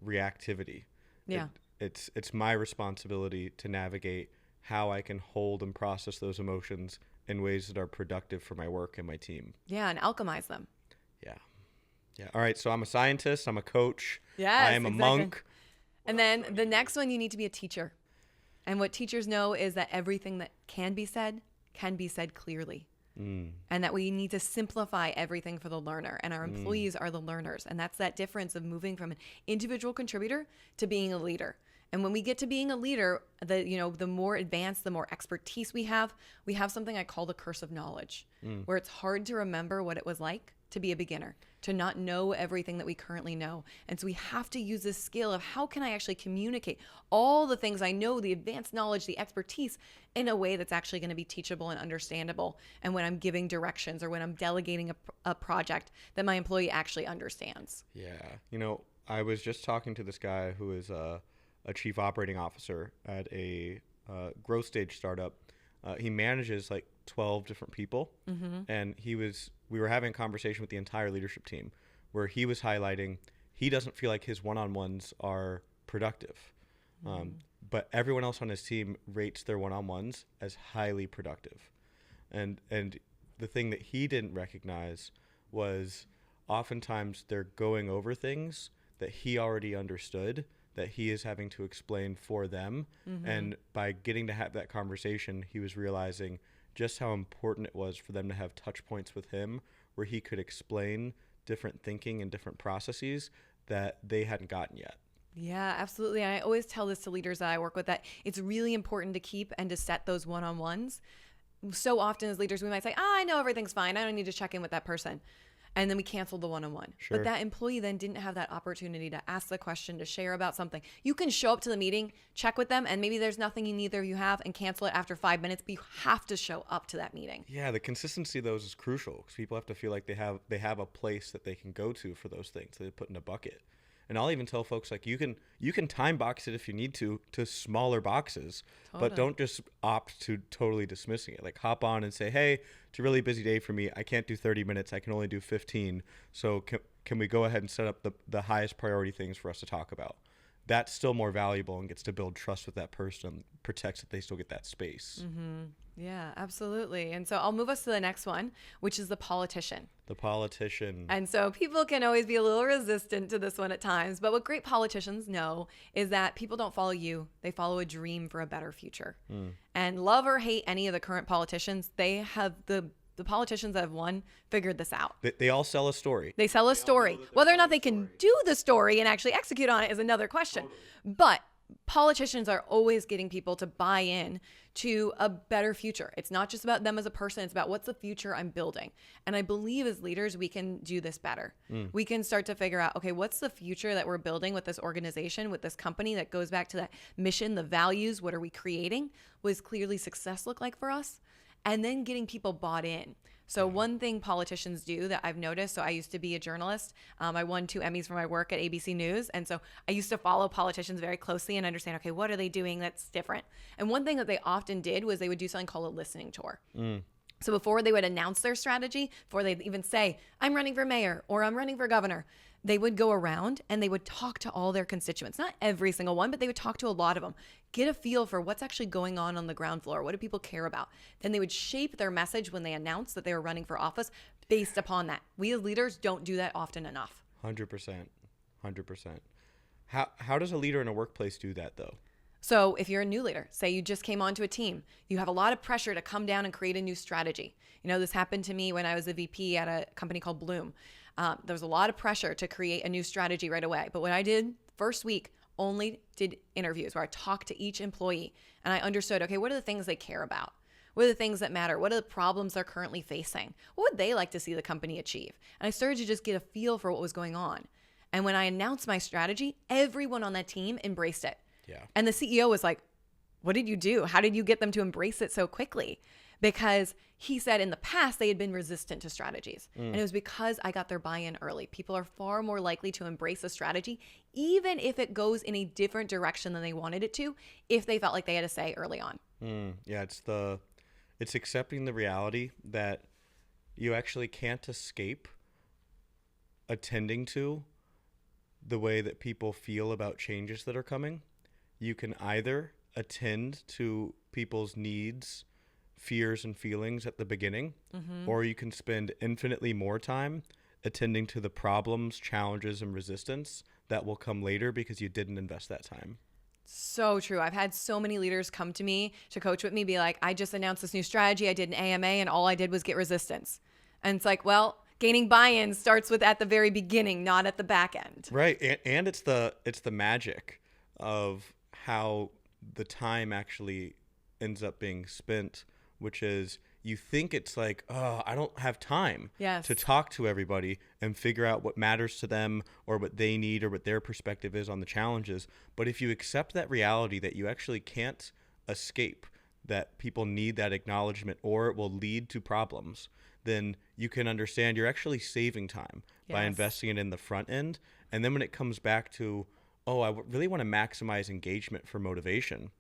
reactivity. Yeah. It's my responsibility to navigate how I can hold and process those emotions in ways that are productive for my work and my team. Yeah, and alchemize them. Yeah. All right, so I'm a scientist, I'm a coach, Yes, I am a exactly. monk. And then the next one, you need to be a teacher. And what teachers know is that everything that can be said clearly. And that we need to simplify everything for the learner, and our employees are the learners. And that's that difference of moving from an individual contributor to being a leader. And when we get to being a leader, the more advanced, the more expertise we have something I call the curse of knowledge, where it's hard to remember what it was like to be a beginner, to not know everything that we currently know. And so we have to use this skill of how can I actually communicate all the things I know, the advanced knowledge, the expertise, in a way that's actually going to be teachable and understandable. And when I'm giving directions or when I'm delegating a project, that my employee actually understands. Yeah. I was just talking to this guy who is a chief operating officer at a growth stage startup. He manages like 12 different people. And we were having a conversation with the entire leadership team where he was highlighting he doesn't feel like his one-on-ones are productive. But everyone else on his team rates their one-on-ones as highly productive. And the thing that he didn't recognize was oftentimes they're going over things that he already understood, that he is having to explain for them. And by getting to have that conversation, he was realizing just how important it was for them to have touch points with him where he could explain different thinking and different processes that they hadn't gotten yet. Yeah, absolutely. And I always tell this to leaders that I work with, that it's really important to keep and to set those one-on-ones. So often as leaders, we might say, I know everything's fine. I don't need to check in with that person. And then we cancel the one-on-one. But Sure. that employee then didn't have that opportunity to ask the question, to share about something. You can show up to the meeting, check with them, and maybe there's nothing you neither of you have, and cancel it after 5 minutes, but you have to show up to that meeting. Yeah, the consistency of those is crucial because people have to feel like they have a place that they can go to for those things that they put in a bucket. And I'll even tell folks like you can time box it if you need to smaller boxes, but Totally. don't just opt to totally dismissing it. Like hop on and say, hey, it's a really busy day for me. I can't do 30 minutes. I can only do 15. So can we go ahead and set up the highest priority things for us to talk about? That's still more valuable and gets to build trust with that person, protects that they still get that space. Yeah, absolutely. And so I'll move us to the next one, which is the politician. The politician. And so people can always be a little resistant to this one at times. But what great politicians know is that people don't follow you, they follow a dream for a better future. And love or hate any of the current politicians, they have the politicians that have won figured this out. They all sell a story. They sell a story. Whether or not they can do the story and actually execute on it is another question. But politicians are always getting people to buy in to a better future. It's not just about them as a person, it's about what's the future I'm building. And I believe as leaders, we can do this better. We can start to figure out, okay, what's the future that we're building with this organization, with this company, that goes back to that mission, the values, what are we creating? What does clearly success look like for us? And then getting people bought in. So one thing politicians do that I've noticed, so I used to be a journalist. I won 2 Emmys for my work at ABC News. And so I used to follow politicians very closely and understand, okay, what are they doing that's different? And one thing that they often did was they would do something called a listening tour. So before they would announce their strategy, before they'd even say, I'm running for mayor or I'm running for governor, they would go around and they would talk to all their constituents. Not every single one, but they would talk to a lot of them. Get a feel for what's actually going on the ground floor. What do people care about? Then they would shape their message when they announced that they were running for office based upon that. We as leaders don't do that often enough. 100%. 100%. How does a leader in a workplace do that though? So if you're a new leader, say you just came onto a team, you have a lot of pressure to come down and create a new strategy. You know, this happened to me when I was a VP at a company called Bloom. There was a lot of pressure to create a new strategy right away. But what I did first week, only did interviews where I talked to each employee and I understood, okay, what are the things they care about? What are the things that matter? What are the problems they're currently facing? What would they like to see the company achieve? And I started to just get a feel for what was going on. And when I announced my strategy, everyone on that team embraced it. Yeah. And the CEO was like, what did you do? How did you get them to embrace it so quickly? Because he said in the past they had been resistant to strategies. And it was because I got their buy-in early. People are far more likely to embrace a strategy, even if it goes in a different direction than they wanted it to, if they felt like they had a say early on. Yeah, it's accepting the reality that you actually can't escape attending to the way that people feel about changes that are coming. You can either attend to people's needs, fears, and feelings at the beginning, or you can spend infinitely more time attending to the problems, challenges, and resistance that will come later because you didn't invest that time. So true. I've had so many leaders come to me to coach with me, be like, I just announced this new strategy. I did an AMA and all I did was get resistance. And it's like, well, gaining buy-in starts with at the very beginning, not at the back end. Right. And it's the magic of how the time actually ends up being spent, which is you think it's like, oh, I don't have time Yes. to talk to everybody and figure out what matters to them or what they need or what their perspective is on the challenges. But if you accept that reality that you actually can't escape, that people need that acknowledgement or it will lead to problems, then you can understand you're actually saving time by Yes. investing it in the front end. And then when it comes back to, oh, I really want to maximize engagement for motivation,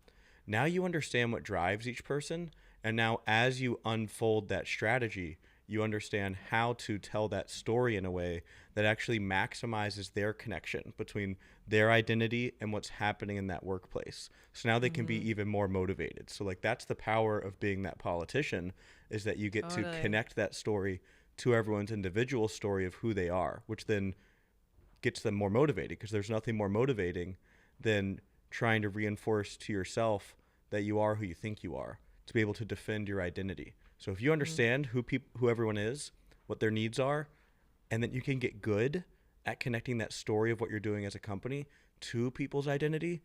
now you understand what drives each person. And now as you unfold that strategy, you understand how to tell that story in a way that actually maximizes their connection between their identity and what's happening in that workplace. So now they can be even more motivated. So like that's the power of being that politician, is that you get to connect that story to everyone's individual story of who they are, which then gets them more motivated, because there's nothing more motivating than trying to reinforce to yourself that you are who you think you are, to be able to defend your identity. So if you understand who everyone is, what their needs are, and then you can get good at connecting that story of what you're doing as a company to people's identity,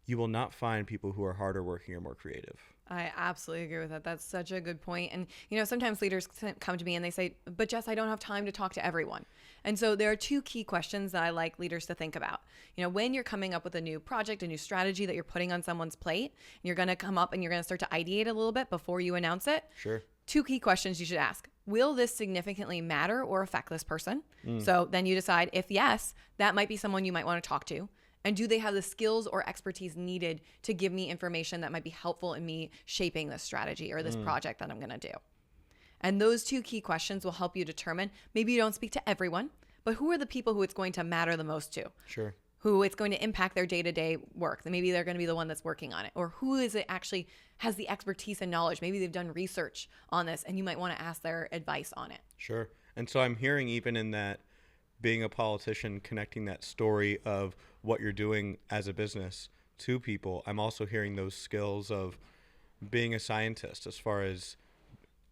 you will not find people who are harder working or more creative. I absolutely agree with that. That's such a good point. And, sometimes leaders come to me and they say, but Jess, I don't have time to talk to everyone. And so there are two key questions that I like leaders to think about. When you're coming up with a new project, a new strategy that you're putting on someone's plate, you're going to come up and you're going to start to ideate a little bit before you announce it. Sure. Two key questions you should ask. Will this significantly matter or affect this person? So then you decide if yes, that might be someone you might want to talk to. And do they have the skills or expertise needed to give me information that might be helpful in me shaping this strategy or this project that I'm going to do? And those two key questions will help you determine, maybe you don't speak to everyone, but who are the people who it's going to matter the most to? Sure. Who it's going to impact their day-to-day work. Maybe they're going to be the one that's working on it. Or who is it actually has the expertise and knowledge? Maybe they've done research on this and you might want to ask their advice on it. Sure. And so I'm hearing, even in that, being a politician, connecting that story of what you're doing as a business to people, I'm also hearing those skills of being a scientist, as far as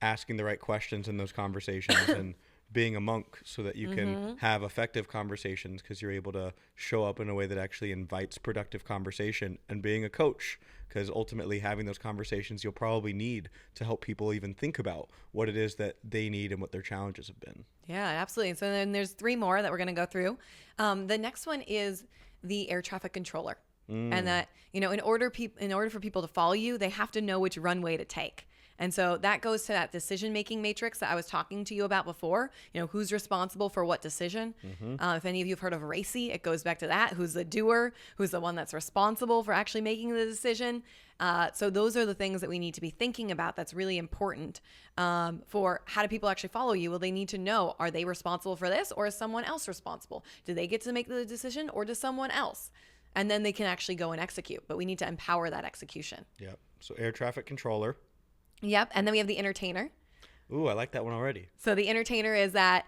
asking the right questions in those conversations and being a monk, so that you can have effective conversations, because you're able to show up in a way that actually invites productive conversation, and being a coach, because ultimately having those conversations you'll probably need to help people even think about what it is that they need and what their challenges have been. Yeah, absolutely. So then there's three more that we're going to go through. The next one is the air traffic controller. And that, in order for people to follow you, they have to know which runway to take. And so that goes to that decision-making matrix that I was talking to you about before. Who's responsible for what decision? If any of you have heard of RACI, it goes back to that. Who's the doer? Who's the one that's responsible for actually making the decision? So those are the things that we need to be thinking about. That's really important for how do people actually follow you? Well, they need to know, are they responsible for this, or is someone else responsible? Do they get to make the decision, or does someone else? And then they can actually go and execute. But we need to empower that execution. Yep. So air traffic controller. Yep. And then we have the entertainer. Ooh, I like that one already. So the entertainer is that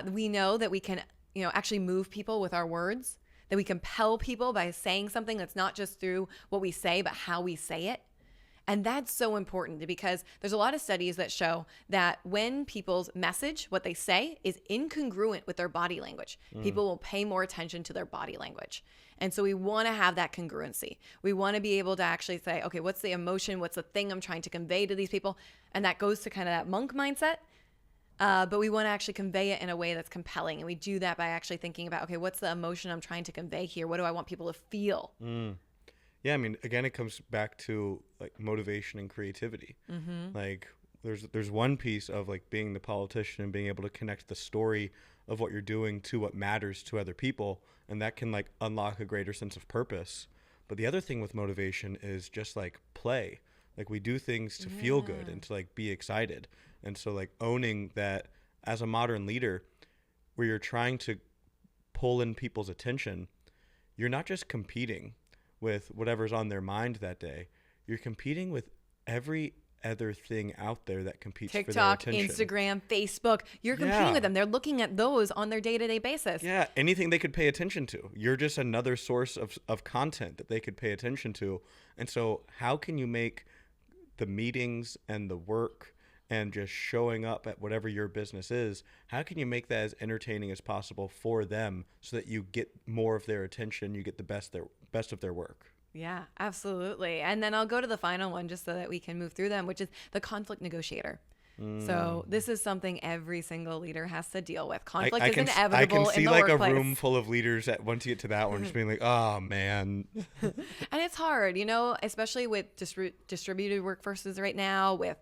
we know that we can, actually move people with our words, that we compel people by saying something that's not just through what we say, but how we say it. And that's so important, because there's a lot of studies that show that when people's message, what they say, is incongruent with their body language, people will pay more attention to their body language. And so we want to have that congruency. We want to be able to actually say, okay, what's the emotion? What's the thing I'm trying to convey to these people? And that goes to kind of that monk mindset. But we want to actually convey it in a way that's compelling. And we do that by actually thinking about, okay, what's the emotion I'm trying to convey here? What do I want people to feel? Yeah, I mean, again, it comes back to like motivation and creativity. Like there's one piece of like being the politician and being able to connect the story of what you're doing to what matters to other people, and that can like unlock a greater sense of purpose. But the other thing with motivation is just like play. Like we do things to feel good and to like be excited. And so like owning that as a modern leader, where you're trying to pull in people's attention, you're not just competing with whatever's on their mind that day. You're competing with every other thing out there that competes for their attention. TikTok, Instagram, Facebook. You're competing with them. They're looking at those on their day-to-day basis. Yeah, anything they could pay attention to. You're just another source of content that they could pay attention to. And so how can you make the meetings and the work and just showing up at whatever your business is, how can you make that as entertaining as possible for them so that you get more of their attention, you get the best of their work? Yeah, absolutely. And then I'll go to the final one just so that we can move through them, which is the conflict negotiator. So this is something every single leader has to deal with. Conflict is inevitable in the workplace. I can see like a room full of leaders that once you get to that one, just being like, oh man. And it's hard, especially with distributed workforces right now, with,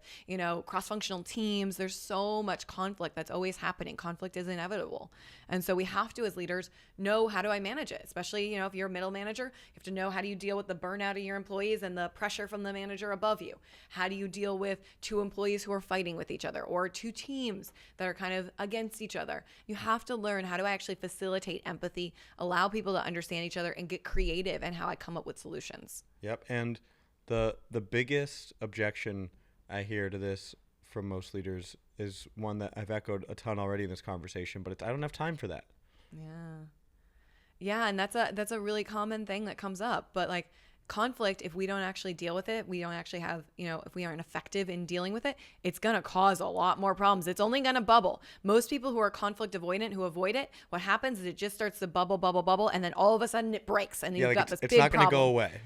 cross-functional teams. There's so much conflict that's always happening. Conflict is inevitable. And so we have to, as leaders, know, how do I manage it? Especially, if you're a middle manager, you have to know, how do you deal with the burnout of your employees and the pressure from the manager above you? How do you deal with two employees who are fighting with each other, or two teams that are kind of against each other? You have to learn, how do I actually facilitate empathy, allow people to understand each other, and get creative in how I come up with solutions. Yep. And the biggest objection I hear to this from most leaders is one that I've echoed a ton already in this conversation, but I don't have time for that. Yeah, and that's a really common thing that comes up. But like, conflict, if we don't actually deal with it, we don't actually have, if we aren't effective in dealing with it, it's going to cause a lot more problems. It's only going to bubble. Most people who are conflict avoidant, who avoid it, what happens is it just starts to bubble, and then all of a sudden it breaks, and you've got this big problem. It's not going to go away.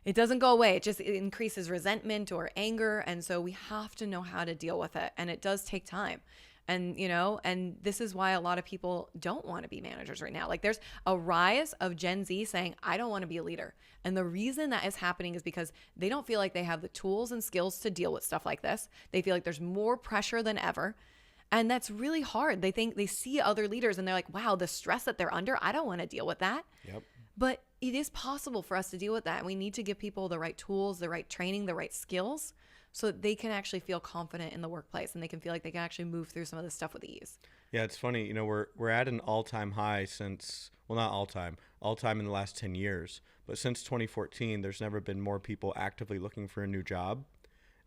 It doesn't go away. It increases resentment or anger. And so we have to know how to deal with it. And it does take time. And, and this is why a lot of people don't want to be managers right now. Like there's a rise of Gen Z saying, I don't want to be a leader. And the reason that is happening is because they don't feel like they have the tools and skills to deal with stuff like this. They feel like there's more pressure than ever. And that's really hard. They think they see other leaders and they're like, wow, the stress that they're under, I don't want to deal with that. Yep. But it is possible for us to deal with that. And we need to give people the right tools, the right training, the right skills so that they can actually feel confident in the workplace and they can feel like they can actually move through some of this stuff with ease. Yeah, it's funny. We're at an all-time high since, well, not all-time in the last 10 years. But since 2014, there's never been more people actively looking for a new job.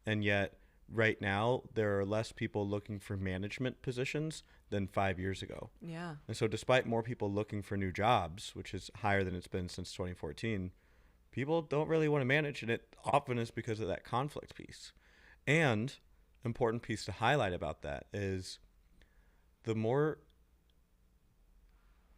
And yet right now, there are less people looking for management positions than 5 years ago. Yeah. And so despite more people looking for new jobs, which is higher than it's been since 2014, people don't really want to manage. And it often is because of that conflict piece. And important piece to highlight about that is the more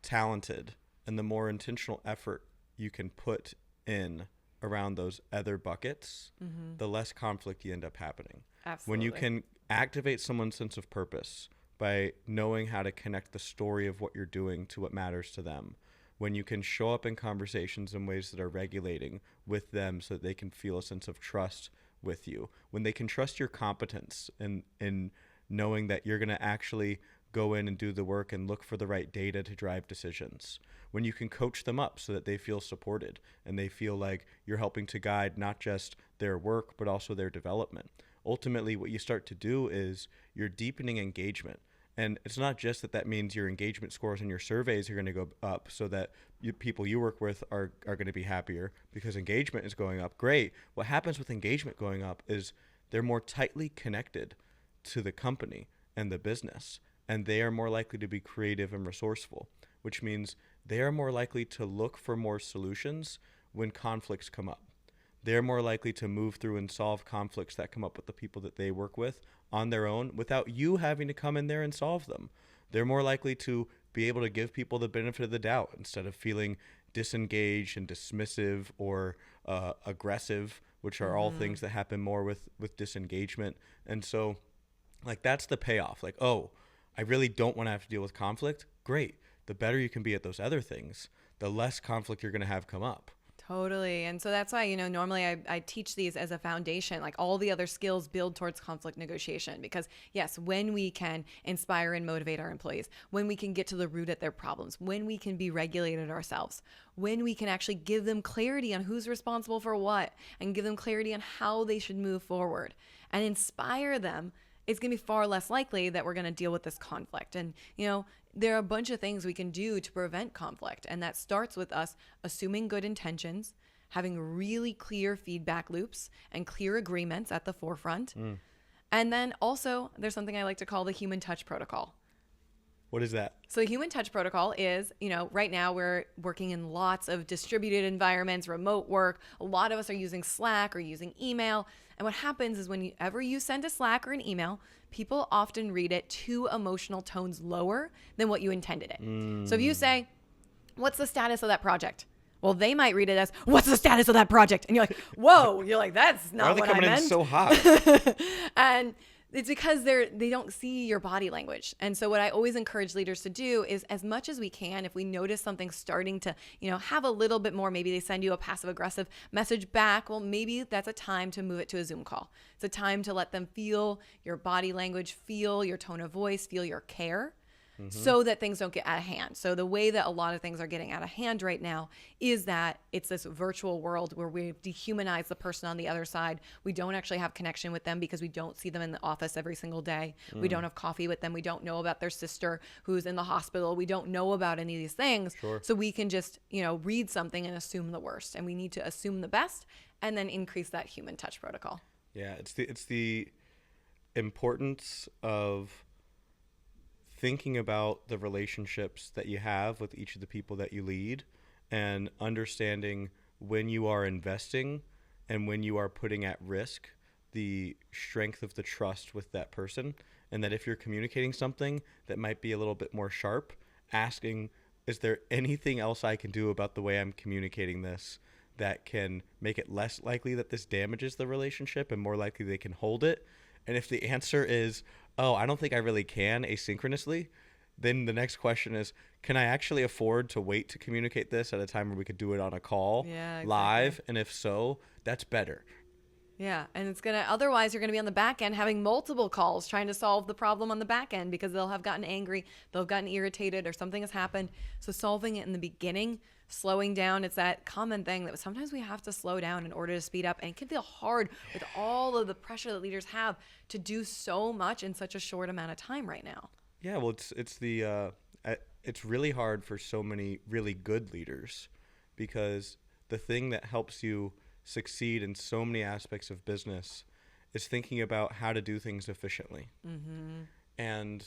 talented and the more intentional effort you can put in around those other buckets, the less conflict you end up happening. Absolutely. When you can activate someone's sense of purpose by knowing how to connect the story of what you're doing to what matters to them, when you can show up in conversations in ways that are regulating with them so that they can feel a sense of trust with you, when they can trust your competence in knowing that you're going to actually go in and do the work and look for the right data to drive decisions, when you can coach them up so that they feel supported and they feel like you're helping to guide not just their work, but also their development. Ultimately, what you start to do is you're deepening engagement. And it's not just that means your engagement scores and your surveys are going to go up so that people you work with are going to be happier because engagement is going up. Great. What happens with engagement going up is they're more tightly connected to the company and the business, and they are more likely to be creative and resourceful, which means they are more likely to look for more solutions when conflicts come up. They're more likely to move through and solve conflicts that come up with the people that they work with on their own without you having to come in there and solve them. They're more likely to be able to give people the benefit of the doubt instead of feeling disengaged and dismissive or aggressive, which are all things that happen more with disengagement. And so, like, that's the payoff. Like, oh, I really don't want to have to deal with conflict. Great. The better you can be at those other things, the less conflict you're going to have come up. Totally. And so that's why, normally I teach these as a foundation, like all the other skills build towards conflict negotiation. Because yes, when we can inspire and motivate our employees, when we can get to the root of their problems, when we can be regulated ourselves, when we can actually give them clarity on who's responsible for what and give them clarity on how they should move forward and inspire them, it's going to be far less likely that we're going to deal with this conflict. And, there are a bunch of things we can do to prevent conflict. And that starts with us assuming good intentions, having really clear feedback loops and clear agreements at the forefront. And then also there's something I like to call the human touch protocol. What is that? So the human touch protocol is, right now we're working in lots of distributed environments, remote work. A lot of us are using Slack or using email. And what happens is whenever you send a Slack or an email, people often read it 2 emotional tones lower than what you intended it. So if you say, what's the status of that project? Well, they might read it as, what's the status of that project? And you're like, whoa, you're like, that's not what I meant. Why are they coming in so hot? And it's because they don't see your body language. And so what I always encourage leaders to do is, as much as we can, if we notice something starting to, have a little bit more, maybe they send you a passive aggressive message back. Well, maybe that's a time to move it to a Zoom call. It's a time to let them feel your body language, feel your tone of voice, feel your care. So that things don't get out of hand. So the way that a lot of things are getting out of hand right now is that it's this virtual world where we've dehumanized the person on the other side. We don't actually have connection with them because we don't see them in the office every single day. We don't have coffee with them. We don't know about their sister who's in the hospital. We don't know about any of these things. Sure. So we can just, read something and assume the worst. And we need to assume the best and then increase that human touch protocol. Yeah, it's the importance of thinking about the relationships that you have with each of the people that you lead and understanding when you are investing and when you are putting at risk the strength of the trust with that person, and that if you're communicating something that might be a little bit more sharp, asking, is there anything else I can do about the way I'm communicating this that can make it less likely that this damages the relationship and more likely they can hold it? And if the answer is, oh, I don't think I really can asynchronously, then the next question is, can I actually afford to wait to communicate this at a time where we could do it on a call, Yeah, exactly. live? And if so, that's better. Yeah, and otherwise you're gonna be on the back end having multiple calls trying to solve the problem on the back end because they'll have gotten angry, they'll have gotten irritated, or something has happened. So solving it in the beginning, slowing down, it's that common thing that sometimes we have to slow down in order to speed up, and it can feel hard with all of the pressure that leaders have to do so much in such a short amount of time right now. Yeah, well, it's really hard for so many really good leaders, because the thing that helps you succeed in so many aspects of business is thinking about how to do things efficiently. And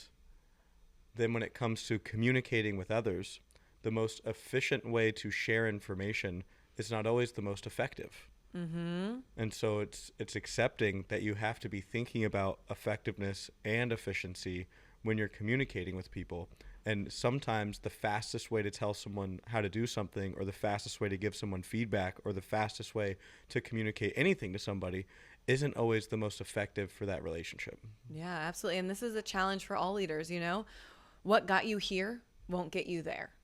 then when it comes to communicating with others, the most efficient way to share information is not always the most effective. And so it's accepting that you have to be thinking about effectiveness and efficiency when you're communicating with people. And sometimes the fastest way to tell someone how to do something, or the fastest way to give someone feedback, or the fastest way to communicate anything to somebody isn't always the most effective for that relationship. Yeah, absolutely. And this is a challenge for all leaders, What got you here won't get you there.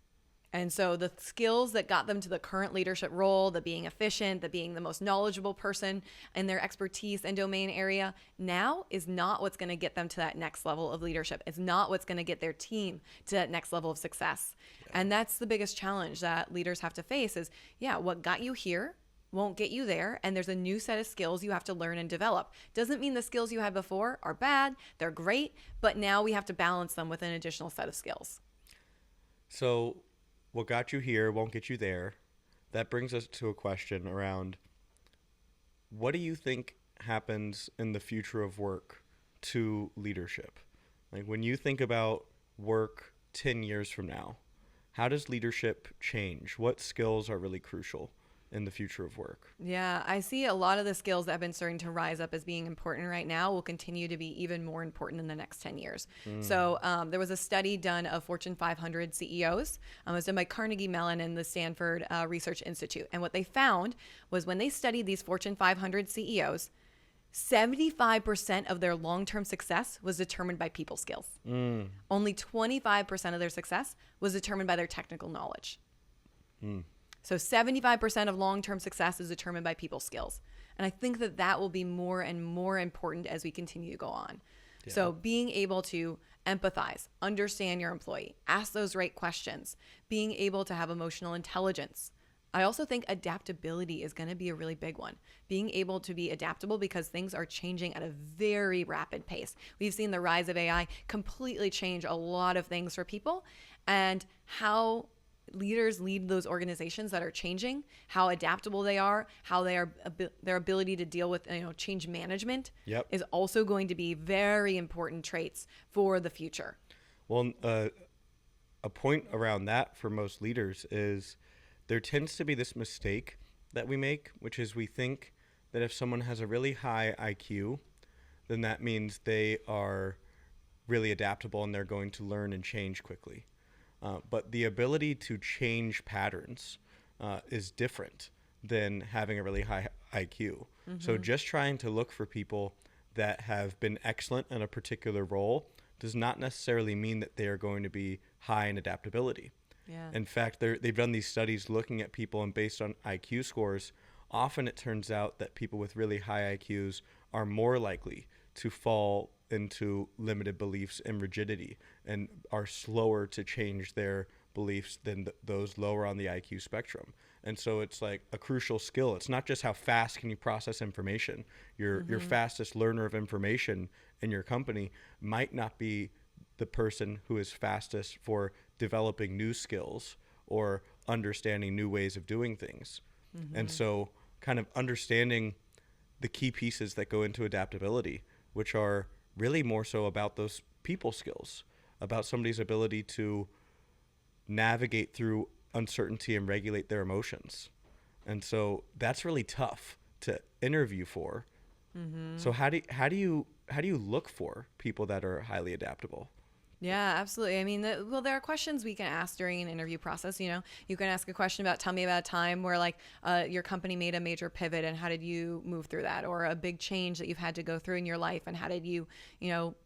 And so the skills that got them to the current leadership role, the being efficient, the being the most knowledgeable person in their expertise and domain area, now is not what's going to get them to that next level of leadership. It's not what's going to get their team to that next level of success. Yeah. And that's the biggest challenge that leaders have to face is, what got you here won't get you there. And there's a new set of skills you have to learn and develop. Doesn't mean the skills you had before are bad. They're great. But now we have to balance them with an additional set of skills. So what got you here won't get you there. That brings us to a question around, what do you think happens in the future of work to leadership? Like, when you think about work 10 years from now, how does leadership change? What skills are really crucial in the future of work? Yeah, I see a lot of the skills that have been starting to rise up as being important right now will continue to be even more important in the next 10 years. So there was a study done of Fortune 500 CEOs. It was done by Carnegie Mellon and the Stanford Research Institute. And what they found was when they studied these Fortune 500 CEOs, 75% of their long-term success was determined by people skills. Only 25% of their success was determined by their technical knowledge. So 75% of long-term success is determined by people skills. And I think that will be more and more important as we continue to go on. Yeah. So being able to empathize, understand your employee, ask those right questions, being able to have emotional intelligence. I also think adaptability is going to be a really big one. Being able to be adaptable because things are changing at a very rapid pace. We've seen the rise of AI completely change a lot of things for people, and how leaders lead those organizations that are changing, how adaptable they are, how their ability to deal with change management is also going to be very important traits for the future. Well, a point around that for most leaders is there tends to be this mistake that we make, which is we think that if someone has a really high IQ, then that means they are really adaptable and they're going to learn and change quickly. But the ability to change patterns is different than having a really high IQ. So just trying to look for people that have been excellent in a particular role does not necessarily mean that they are going to be high in adaptability. Yeah. In fact, they've done these studies looking at people, and based on IQ scores, often it turns out that people with really high IQs are more likely to fall into limited beliefs and rigidity, and are slower to change their beliefs than those lower on the IQ spectrum. And so it's like a crucial skill. It's not just how fast can you process information. Your fastest learner of information in your company might not be the person who is fastest for developing new skills or understanding new ways of doing things. And so kind of understanding the key pieces that go into adaptability, which are really more so about those people skills, about somebody's ability to navigate through uncertainty and regulate their emotions. And so that's really tough to interview for. Mm-hmm. So how do you look for people that are highly adaptable? Yeah, absolutely. I mean, well, there are questions we can ask during an interview process. You know, you can ask a question about, tell me about a time where like your company made a major pivot and how did you move through that, or a big change that you've had to go through in your life and how did you,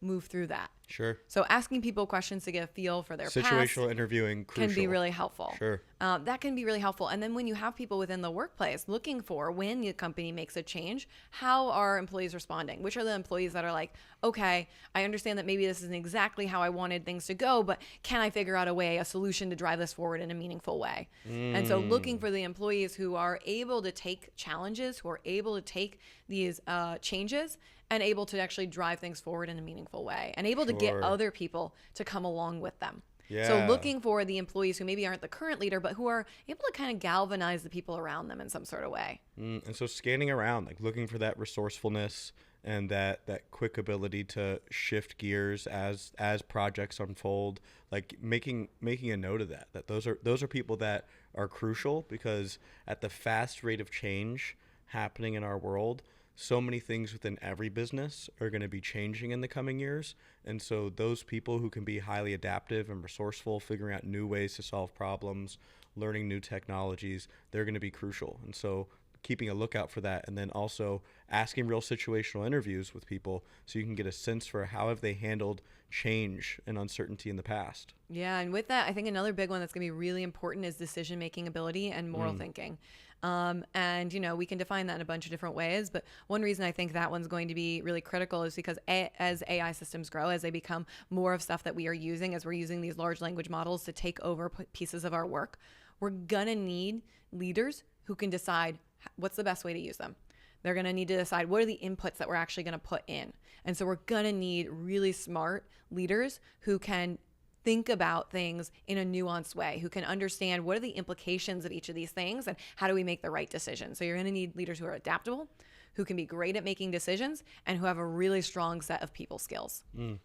move through that. Sure. So asking people questions to get a feel for their past Situational interviewing, can be crucial. really helpful. Sure. That can be really helpful. And then when you have people within the workplace looking for when the company makes a change, how are employees responding? Which are the employees that are like, okay, I understand that maybe this isn't exactly how I wanted things to go, but can I figure out a solution to drive this forward in a meaningful way? And so looking for the employees who are able to take challenges, who are able to take these changes and able to actually drive things forward in a meaningful way and able to get Sure. other people to come along with them. So Yeah. looking for the employees who maybe aren't the current leader, but who are able to kind of galvanize the people around them in some sort of way. And so scanning around, like looking for that resourcefulness and that quick ability to shift gears as projects unfold, like making a note of that those are people that are crucial, because at the fast rate of change happening in our world, so many things within every business are going to be changing in the coming years. And so those people who can be highly adaptive and resourceful, figuring out new ways to solve problems, learning new technologies, they're going to be crucial. And so keeping a lookout for that, and then also asking real situational interviews with people so you can get a sense for how have they handled change and uncertainty in the past. Yeah, and with that, I think another big one that's going to be really important is decision-making ability and moral thinking. And, we can define that in a bunch of different ways. But one reason I think that one's going to be really critical is because as AI systems grow, as they become more of stuff that we are using, as we're using these large language models to take over pieces of our work, we're going to need leaders who can decide what's the best way to use them. They're going to need to decide what are the inputs that we're actually going to put in. And so we're going to need really smart leaders who can think about things in a nuanced way, who can understand what are the implications of each of these things and how do we make the right decision. So you're going to need leaders who are adaptable, who can be great at making decisions, and who have a really strong set of people skills. All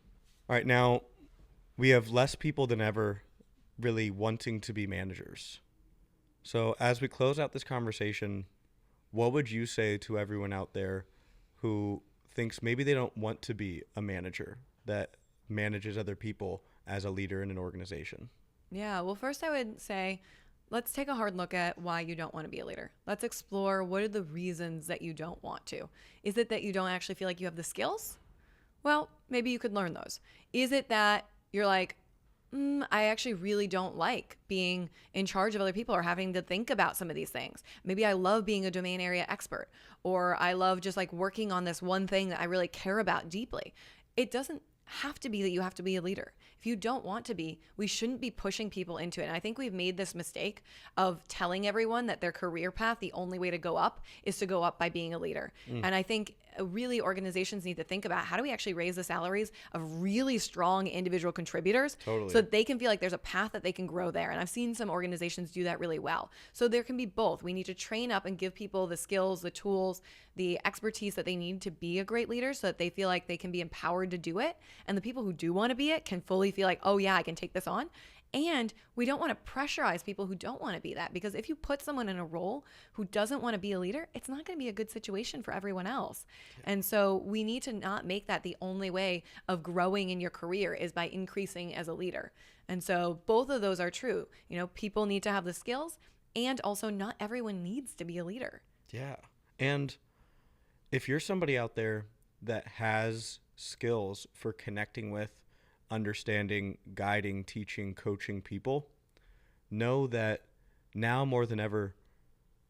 right, now we have less people than ever really wanting to be managers. So as we close out this conversation, what would you say to everyone out there who thinks maybe they don't want to be a manager that manages other people as a leader in an organization? Yeah, well, first I would say, let's take a hard look at why you don't want to be a leader. Let's explore what are the reasons that you don't want to. Is it that you don't actually feel like you have the skills? Well, maybe you could learn those. Is it that you're like, I actually really don't like being in charge of other people or having to think about some of these things. Maybe I love being a domain area expert, or I love just like working on this one thing that I really care about deeply. It doesn't have to be that you have to be a leader. If you don't want to be, we shouldn't be pushing people into it. And I think we've made this mistake of telling everyone that their career path, the only way to go up is to go up by being a leader. And I think really organizations need to think about how do we actually raise the salaries of really strong individual contributors Totally. so that they can feel like there's a path that they can grow there. And I've seen some organizations do that really well. So there can be both. We need to train up and give people the skills, the tools, the expertise that they need to be a great leader so that they feel like they can be empowered to do it. And the people who do want to be it can fully feel like, oh yeah, I can take this on. And we don't want to pressurize people who don't want to be that, because if you put someone in a role who doesn't want to be a leader, it's not going to be a good situation for everyone else. And so we need to not make that the only way of growing in your career is by increasing as a leader. And so both of those are true. People need to have the skills, and also not everyone needs to be a leader. Yeah. And if you're somebody out there that has skills for connecting with, understanding, guiding, teaching, coaching people, know that now more than ever,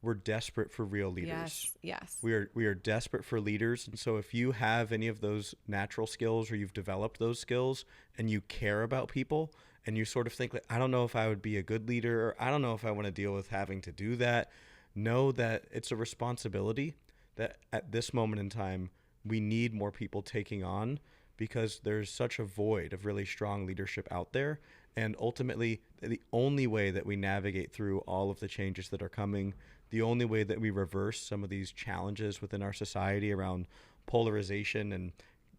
we're desperate for real leaders. Yes. We are desperate for leaders. And so if you have any of those natural skills, or you've developed those skills and you care about people, and you sort of think like, I don't know if I would be a good leader, or I don't know if I want to deal with having to do that, know that it's a responsibility that at this moment in time, we need more people taking on, because there's such a void of really strong leadership out there. And ultimately, the only way that we navigate through all of the changes that are coming, the only way that we reverse some of these challenges within our society around polarization and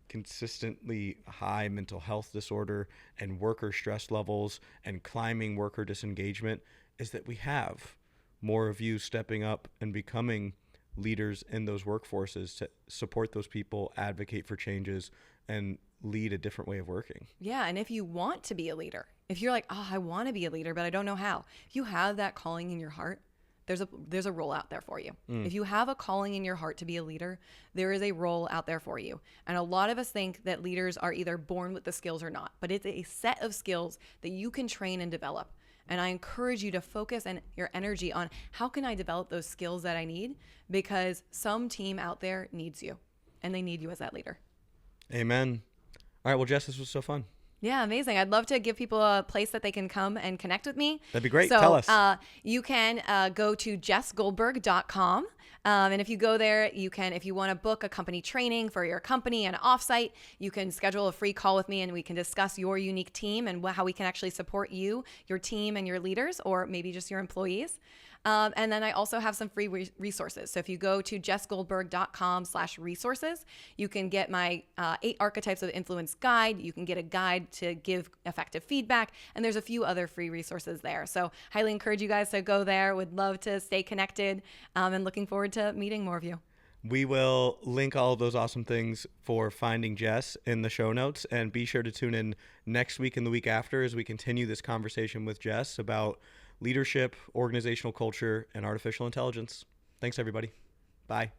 consistently high mental health disorder and worker stress levels and climbing worker disengagement, is that we have more of you stepping up and becoming leaders in those workforces to support those people, advocate for changes, and lead a different way of working. Yeah, and if you want to be a leader, if you're like, oh, I want to be a leader, but I don't know how. If you have that calling in your heart, there's a role out there for you. If you have a calling in your heart to be a leader, there is a role out there for you. And a lot of us think that leaders are either born with the skills or not, but it's a set of skills that you can train and develop. And I encourage you to focus your energy on how can I develop those skills that I need, because some team out there needs you and they need you as that leader. Amen. All right. Well, Jess, this was so fun. Yeah, amazing. I'd love to give people a place that they can come and connect with me. That'd be great. So, Tell us. You can go to jessgoldberg.com. And if you go there, you can, if you want to book a company training for your company and offsite, you can schedule a free call with me and we can discuss your unique team and how we can actually support you, your team, and your leaders, or maybe just your employees. And then I also have some free resources. So if you go to jessgoldberg.com/resources, you can get my 8 archetypes of influence guide. You can get a guide to give effective feedback. And there's a few other free resources there. So highly encourage you guys to go there. Would love to stay connected and looking forward to meeting more of you. We will link all of those awesome things for finding Jess in the show notes, and be sure to tune in next week and the week after as we continue this conversation with Jess about leadership, organizational culture, and artificial intelligence. Thanks, everybody. Bye.